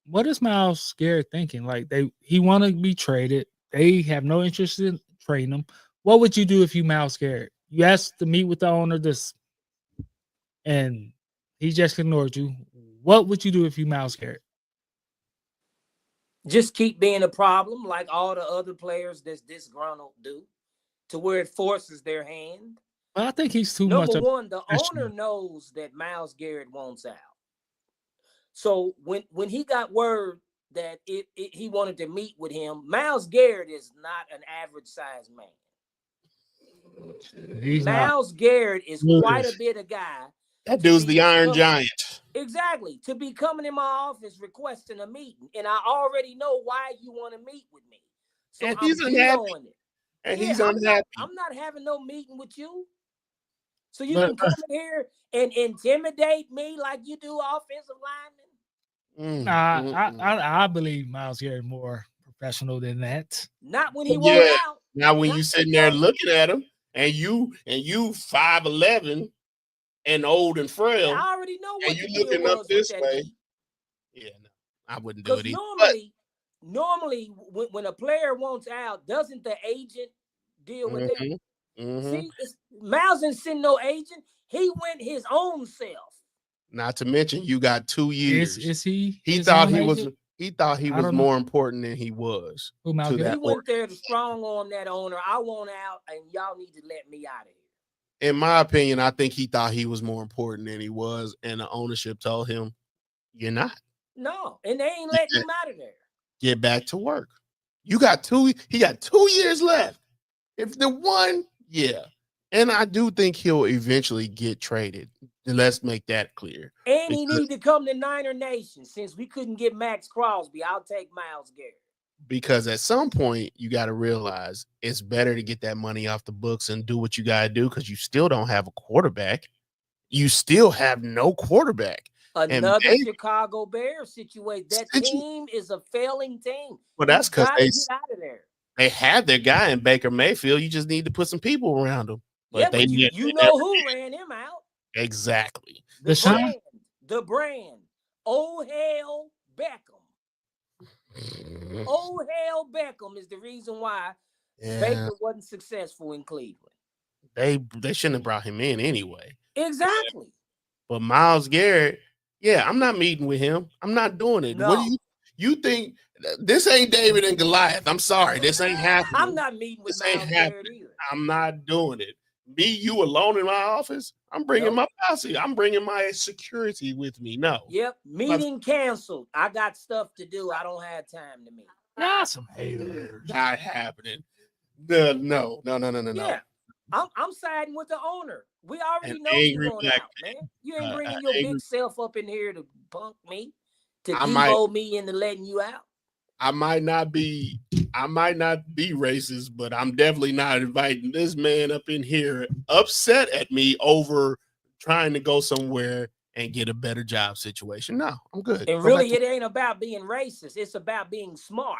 what is Myles Garrett thinking? Like he want to be traded. They have no interest in trading him. What would you do if you Myles Garrett? You asked to meet with the owner and he just ignored you. What would you do if you Myles Garrett? Just keep being a problem like all the other players that's disgruntled do, to where it forces their hand. Well, I think he's too Number much. one, the owner knows that Myles Garrett wants out. So when he got word that he wanted to meet with him, Myles Garrett is not an average sized man. Myles Garrett is quite a bit of guy. That dude's the Iron Giant. Exactly. To be coming in my office requesting a meeting. And I already know why you want to meet with me. So and he's unhappy. And he's unhappy. I'm not having no meeting with you. So you can come in here and intimidate me like you do offensive linemen? I believe Myles Garrett more professional than that. Not when he won't out. Now when you sitting there looking at him and you 5'11" and old and frail, I already know what and you looking up this way. Yeah, no, I wouldn't do it either. Normally, when a player wants out, doesn't the agent deal with it? See, Myles didn't send no agent. He went his own self. Not to mention, you got 2 years. Is he? He thought he was. He thought he was more important than he was. He went there to strong on that owner. I want out, and y'all need to let me out of here. In my opinion, I think he thought he was more important than he was, and the ownership told him, "You're not." No, and they ain't letting him out of there. Get back to work. You got 2. He got 2 years left. If the one, yeah, and I do think he'll eventually get traded. Let's make that clear. And he need to come to Niner Nation. Since we couldn't get Max Crosby, I'll take Myles Garrett. Because at some point, you got to realize it's better to get that money off the books and do what you got to do, because you still don't have a quarterback. You still have no quarterback. Another Chicago Bears situation. That team is a failing team. Well, that's because they get out of there. They had their guy in Baker Mayfield. You just need to put some people around him. But you know who ran him out. Exactly. The brand. Oh, hell, Beckham. Oh, hell, Beckham is the reason why Baker wasn't successful in Cleveland. They shouldn't have brought him in anyway. Exactly. But Myles Garrett, I'm not meeting with him. I'm not doing it. No. What do you think? This ain't David and Goliath. I'm sorry. This ain't happening. I'm not meeting with Myles Garrett either. I'm not doing it. Me, you alone in my office. I'm bringing my posse. I'm bringing my security with me. No. Yep. Meeting canceled. I got stuff to do. I don't have time to meet. Some haters. Not happening. No. Yeah. I'm siding with the owner. We already know you're going out, man. You ain't bringing your big self up in here to punk me, to Deebo me into letting you out. I might not be racist, but I'm definitely not inviting this man up in here upset at me over trying to go somewhere and get a better job situation. No, I'm good. And really, it ain't about being racist. It's about being smart.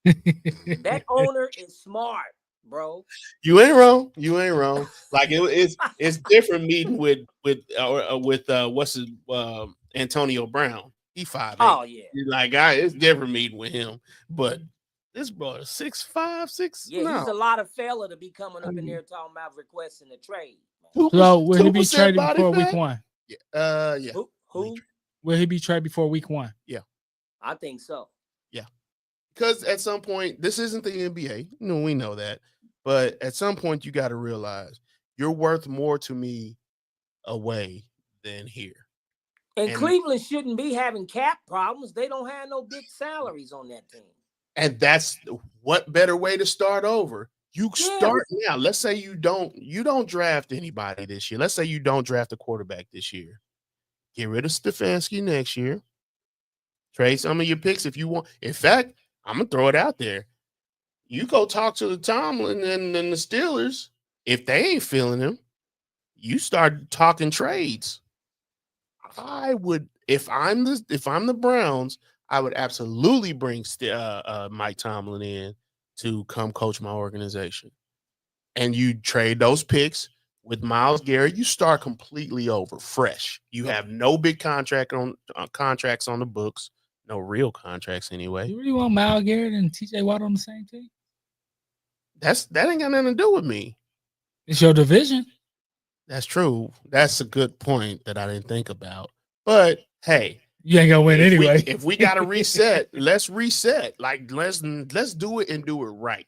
That owner is smart, bro. You ain't wrong. Like it's different meeting with Antonio Brown. He 5'8". Oh yeah. Like it's different meeting with him, but this brother 6'5", 6. Yeah, no. He's a lot of fella to be coming up in there talking about requesting a trade. So will he be traded before week 1? Yeah. Who? Will he be traded before week 1? Yeah, I think so. Yeah, because at some point, this isn't the NBA. No, we know that, but at some point, you got to realize you're worth more to me away than here. And Cleveland shouldn't be having cap problems. They don't have no big salaries on that team. And that's what better way to start over. You start now. Let's say you don't draft anybody this year. Let's say you don't draft a quarterback this year. Get rid of Stefanski next year. Trade some of your picks if you want. In fact, I'm gonna throw it out there. You go talk to the Tomlin and the Steelers. If they ain't feeling him, you start talking trades. I would, if I'm the Browns, I would absolutely bring Mike Tomlin in to come coach my organization. And you trade those picks With Myles Garrett, you start completely over, fresh. You have no big contracts on the books, no real contracts anyway. You really want Myles Garrett and TJ Watt on the same team? That ain't got nothing to do with me. It's your division. That's true. That's a good point that I didn't think about. But hey, you ain't gonna win anyway. If we gotta reset, let's reset. Like let's do it and do it right.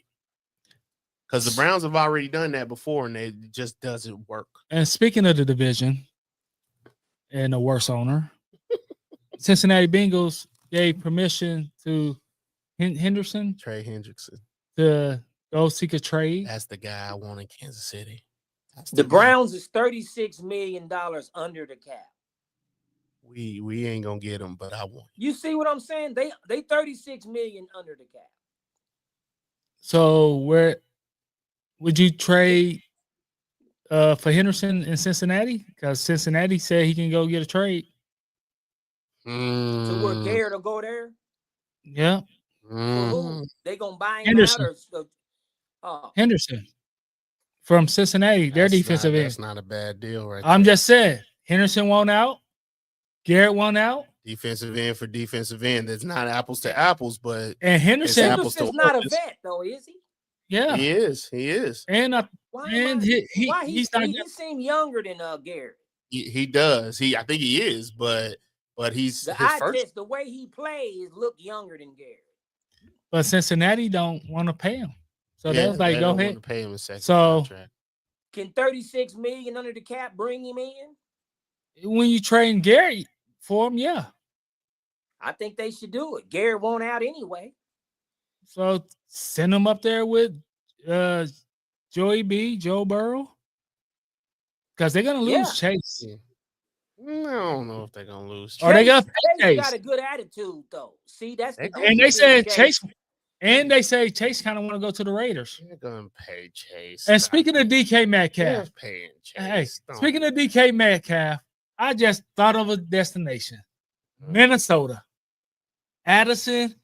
Because the Browns have already done that before, and it just doesn't work. And speaking of the division and the worst owner, Cincinnati Bengals gave permission to Henderson, Trey Hendrickson, to go seek a trade. That's the guy I want in Kansas City. The Browns is $36 million under the cap. We ain't gonna get him, but I want. You see what I'm saying? They $36 million under the cap. So where would you trade for Henderson in Cincinnati? Because Cincinnati said he can go get a trade. So where Garrett will go there? Yeah. For who? They gonna buy him Henderson. out or Henderson from Cincinnati, their defensive end. That's not a bad deal, right? I'm just saying, Henderson won out, Garrett won out. Defensive end for defensive end. That's not apples to apples, but Henderson's not a vet, though, is he? Yeah, he is. He is. And he seems younger than Garrett. He does. I think he is, but he's the way he plays look younger than Garrett. But Cincinnati don't want to pay him, so that's like, go ahead. Pay him a second contract. Can $36 million under the cap bring him in? When you trade Garrett for him, yeah. I think they should do it. Garrett won't out anyway. So send him up there with Joe Burrow. Because they're going to lose Chase. I don't know if they're going to lose Chase. Or they got Chase got a good attitude, though. See, that's the and they said Chase. And they say Chase kind of want to go to the Raiders. They're going to pay Chase. And speaking of DK Metcalf. Paying Chase. Hey, speaking of DK Metcalf, I just thought of a destination. Minnesota. Addison,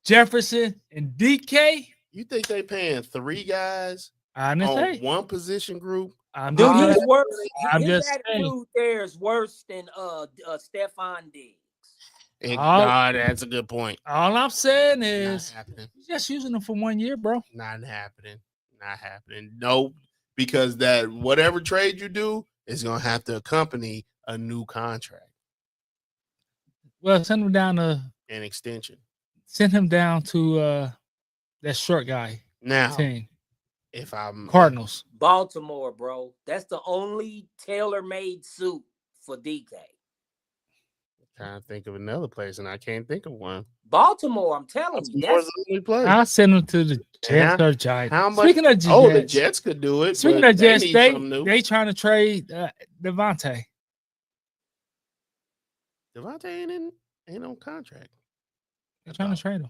Jefferson, and DK. You think they paying 3 guys on one position group? Dude, he's worse. His attitude there is worse than Stephon Diggs. That's a good point. All I'm saying is just using them for 1 year, bro. Not happening. No, because that whatever trade you do is going to have to accompany a new contract. Well, send him down to an extension. Send him down to that short guy. Now, team. If I'm Cardinals, Baltimore, bro, that's the only tailor-made suit for DK. I'm trying to think of another place, and I can't think of one. Baltimore, I'm telling you, that's the only place. I'll send him to the Jets or Giants. How much? Speaking of Jets, the Jets could do it. Speaking of Jets, they trying to trade Devontae. Devontae ain't on contract. They're trying to trade him.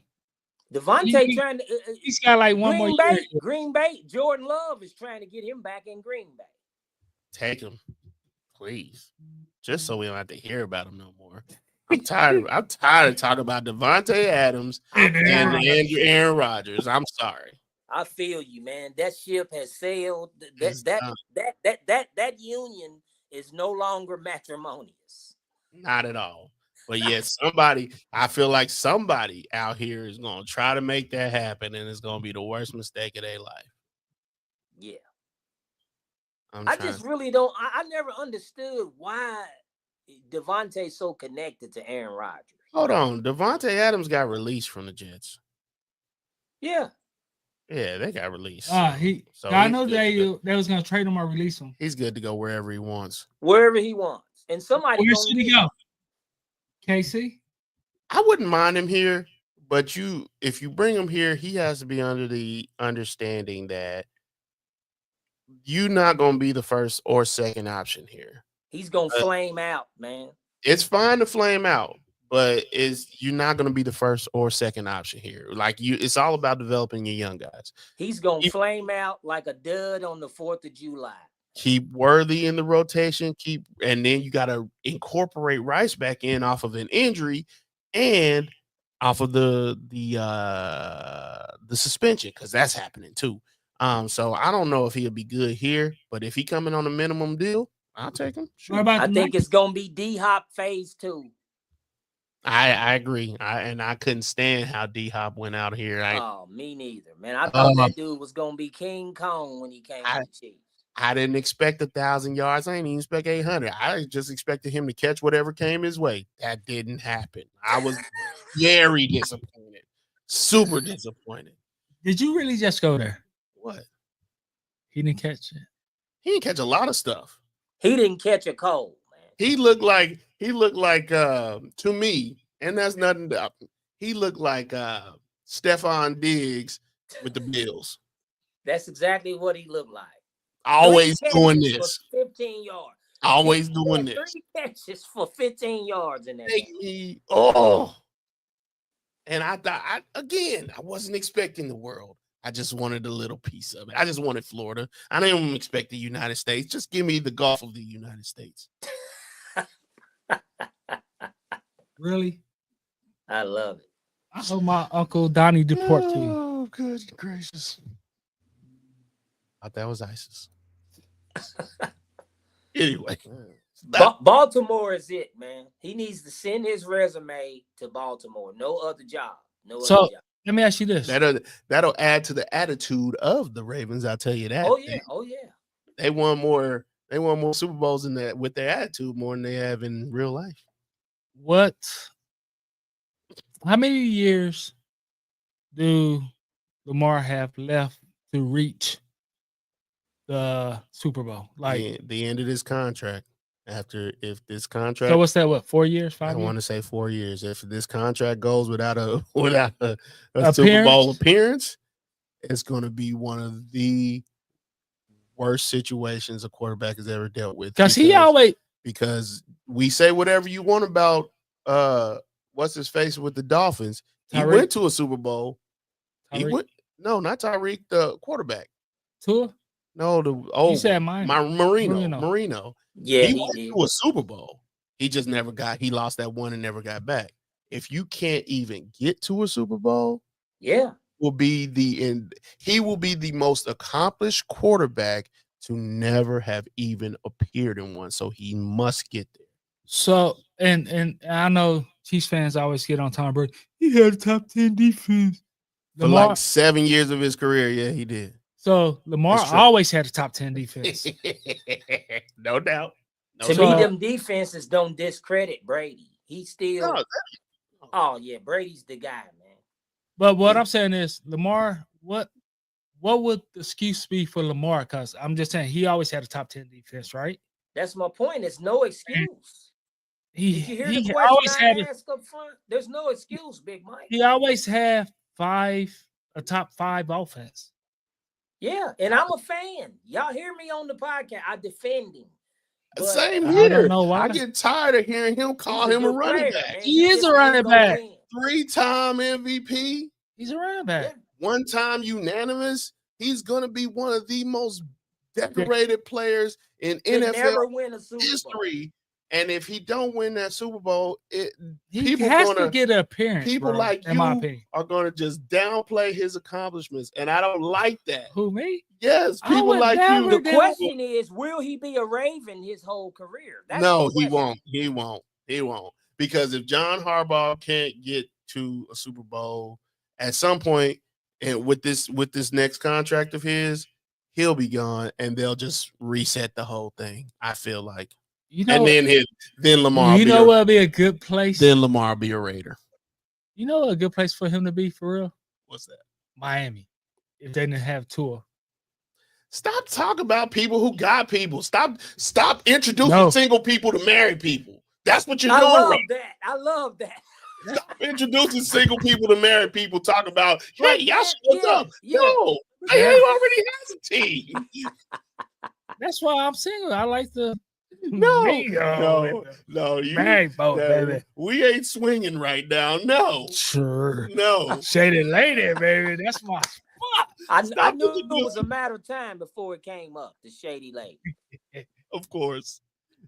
Devontae trying to. He's got like one more year. Green Bay. Jordan Love is trying to get him back in Green Bay. Take him, please, just so we don't have to hear about him no more. I'm tired of talking about Devontae Adams and Aaron Rodgers. I'm sorry. I feel you, man. That ship has sailed. That union is no longer matrimonious. Not at all. But yes, I feel like somebody out here is going to try to make that happen, and it's going to be the worst mistake of their life. Yeah. I just really don't. I never understood why Devontae's so connected to Aaron Rodgers. Hold on. Devontae Adams got released from the Jets. Yeah. Yeah, they got released. I know they was going to trade him or release him. He's good to go wherever he wants. Wherever he wants. And somebody. Where should he go? KC? I wouldn't mind him here, but if you bring him here, he has to be under the understanding that you're not going to be the first or second option here. He's going to flame out, man. It's fine to flame out, but you're not going to be the first or second option here. It's all about developing your young guys. He's going to flame out like a dud on the 4th of July. Keep Worthy in the rotation. And then you got to incorporate Rice back in off of an injury and off of the suspension, because that's happening too. So I don't know if he'll be good here, but if he coming on a minimum deal, I'll take him. Sure. What about I the think Niners? it's gonna be D-Hop phase 2. I agree. I couldn't stand how D-Hop went out here. Oh, me neither, man. I thought that dude was gonna be King Kong when he came to the Chiefs. I didn't expect 1,000 yards. I didn't even expect 800. I just expected him to catch whatever came his way. That didn't happen. I was very disappointed. Super disappointed. Did you really just go there? What? He didn't catch it. He didn't catch a lot of stuff. He didn't catch a cold, man. He looked like to me, and that's nothing. He looked like Stephon Diggs with the Bills. That's exactly what he looked like. Always doing this. 15 yards. Always doing this. 3 catches for 15 yards in that game. And I thought, I wasn't expecting the world. I just wanted a little piece of it. I just wanted Florida. I didn't even expect the United States. Just give me the Gulf of the United States. Really? I love it. I hope my Uncle Donnie deport to you. Oh, good gracious. I thought that was ISIS. Anyway. Baltimore is it, man. He needs to send his resume to Baltimore. No other job. No other job. Let me ask you this. That'll add to the attitude of the Ravens, I'll tell you that. Oh, yeah. They won more Super Bowls in that with their attitude more than they have in real life. How many years do Lamar have left to reach the Super Bowl? Like the end of this contract. If this contract, so what's that? What, 4 years? 5 years? I want to say 4 years. If this contract goes without a Appearance? Super Bowl appearance, it's going to be one of the worst situations a quarterback has ever dealt with. Because we say whatever you want about what's his face with the Dolphins. He went to a Super Bowl. No, not Tyreek, the quarterback. Tua? No, you said Marino. Yeah, he went to a Super Bowl. He just never he lost that one and never got back. If you can't even get to a Super Bowl, he will be the most accomplished quarterback to never have even appeared in one. So he must get there. So and I know Chiefs fans always get on Tom Brady. He had a top 10 defense. For like 7 years of his career, yeah, he did. So Lamar always had a top 10 defense. No doubt. To me, them defenses don't discredit Brady. He's still Brady's the guy, man. But what I'm saying is, Lamar, what would the excuse be for Lamar? Because I'm just saying he always had a top 10 defense, right? That's my point. It's no excuse. Did you hear the always question I asked up front? There's no excuse, Big Mike. He always had a top 5 offense. Yeah, and I'm a fan. Y'all hear me on the podcast. I defend him. Same here. I don't know why. I get tired of hearing him call him a running back. Man. He is a running back. 3-time MVP. He's a running back. 1-time unanimous. He's going to be one of the most decorated players in NFL history. And if he don't win that Super Bowl, he has to get an appearance. People like you are going to just downplay his accomplishments, and I don't like that. Who, me? Yes, people like you. The question is, will he be a Raven his whole career? No, he won't. He won't. Because if John Harbaugh can't get to a Super Bowl at some point, and with this next contract of his, he'll be gone, and they'll just reset the whole thing. I feel like. And then Lamar. What would be a good place? Then Lamar be a Raider. You know a good place for him to be for real? What's that? Miami. If they didn't have Tua. Stop talking about people who got people. Stop introducing single people to married people. That's what you're doing. I love that. Stop introducing single people to married people. Talk about, hey, y'all split up. No, he already has a team. That's why I'm single. I like the. No, baby. We ain't swinging right now. No, sure, no, shady lady, baby. That's my spot. I knew it was a matter of time before it came up. The shady lady. Of course,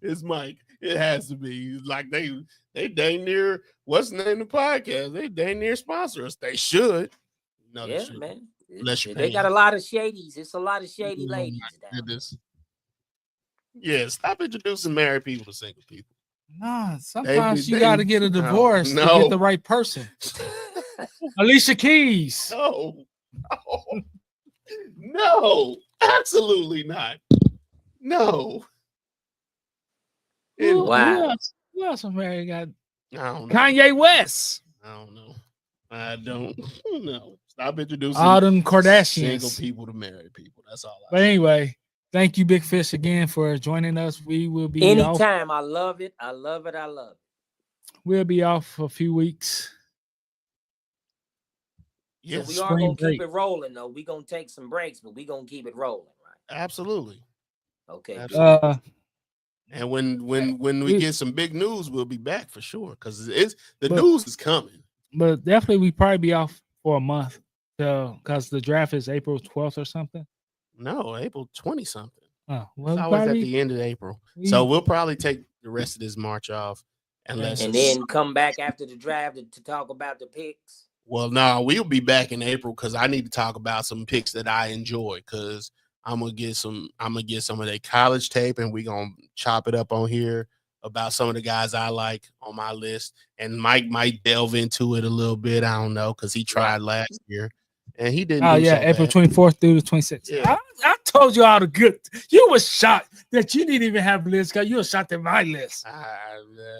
it's Mike. It has to be. Like they dang near. What's the name of the podcast? They dang near sponsor us. They should. No, yeah, man. Unless you're They got a lot of shadies. It's a lot of shady ladies down there. Yeah, stop introducing married people to single people. Nah, sometimes you got to get a divorce to No. get the right person. Alicia Keys. No, absolutely not. No. Wow. Who else is married? I don't know. Kanye West. I don't know. I don't know. Stop introducing All them Kardashians. single people to married people. That's all. But anyway, thank you, Big Fish, again for joining us. We will be anytime. I love it. I love it. I love it. We'll be off for a few weeks. Yes. So we are going to keep it rolling, though. We're going to take some breaks, but we're going to keep it rolling, right? Absolutely. Okay. Absolutely. And when we get some big news, we'll be back for sure because news is coming. But definitely, we probably be off for a month because the draft is April 12th or something. No, April 20 something. Oh, well, it's always at the end of April. So we'll probably take the rest of this March off, and then come back after the draft to talk about the picks. Well, no, we'll be back in April because I need to talk about some picks that I enjoy because I'm gonna get some of their college tape and we're gonna chop it up on here about some of the guys I like on my list. And Mike might delve into it a little bit. I don't know, because he tried last year and he didn't. Oh, yeah, April 24th through the 26th. Yeah. I told you all the good. You were shocked that you didn't even have a list because you were shocked at my list.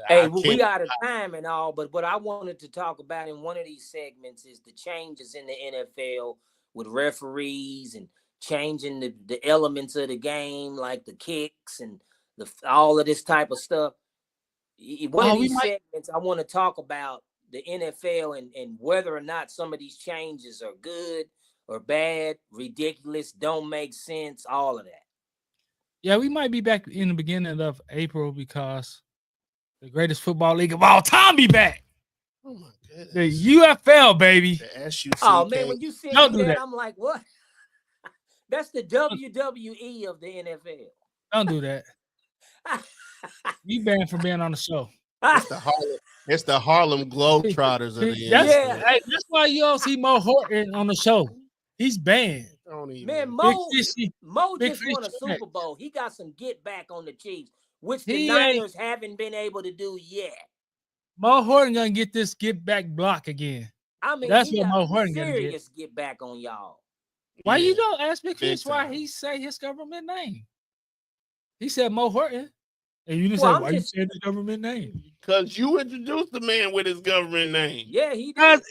We out of time and all, but what I wanted to talk about in one of these segments is the changes in the NFL with referees and changing the elements of the game, like the kicks and all of this type of stuff. One of these segments, I want to talk about the NFL and whether or not some of these changes are good or bad, ridiculous, don't make sense, all of that. Yeah, we might be back in the beginning of April because the greatest football league of all time be back. Oh my goodness. The UFL, baby. The SUC. Oh man, when you said that, I'm like, what? That's the WWE of the NFL. Don't do that. You banned from being on the show. It's the Harlem Globetrotters of the NFL. That's why you don't see Mo Horton on the show. He's banned. Man, Mo just won a Super Bowl. He got some get back on the Chiefs, which the Niners haven't been able to do yet. Mo Horton gonna get this get back block again. I mean, that's what Mo Horton gonna get. Serious get back on y'all. Why you don't ask Big Fish why he say his government name? He said Mo Horton. And you didn't say why you said his government name. Because you introduced the man with his government name. Yeah, he did.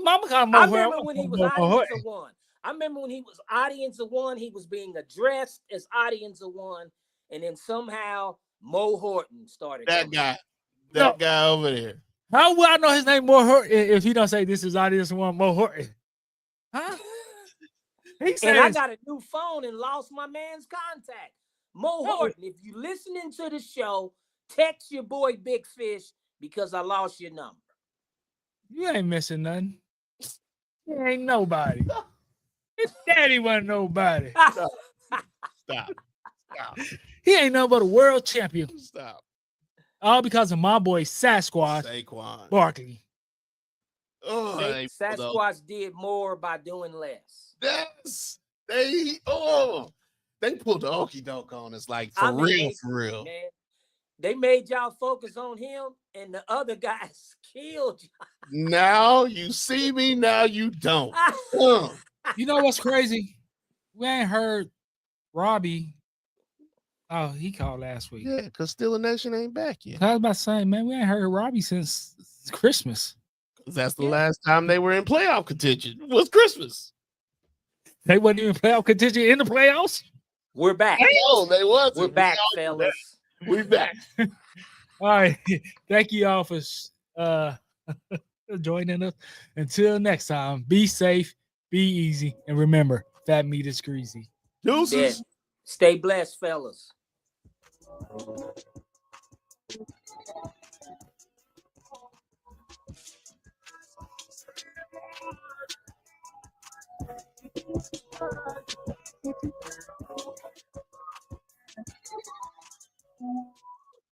Mama called Mo Horton. I remember when he was Audience of One. I remember when he was Audience of One, he was being addressed as Audience of One. And then somehow Mo Horton started. That guy over there. How will I know his name Mo Horton if he don't say this is Audience of One Mo Horton? Huh? He says, and I got a new phone and lost my man's contact. Mo Horton, if you listening to the show, text your boy Big Fish because I lost your number. You ain't missing nothing. You ain't nobody. His daddy wasn't nobody. Stop. He ain't nothing but a world champion. Stop. All because of my boy Saquon Barkley. Oh, Sasquatch did more by doing less. Yes. They pulled the okie doke on us, like for real. Man, they made y'all focus on him, and the other guys killed y'all. Now you see me, now you don't. You know what's crazy? We ain't heard Robbie. Oh, he called last week. Yeah, because Still a Nation ain't back yet. I was about to say, man, we ain't heard Robbie since Christmas. That's the last time they were in playoff contention. It was Christmas. They wasn't even playoff contention in the playoffs. We're back. No, they wasn't. We're back, fellas. We're back. All right. Thank you all for joining us. Until next time, be safe, be easy, and remember, fat meat is greasy. Deuces. Yeah. Stay blessed, fellas.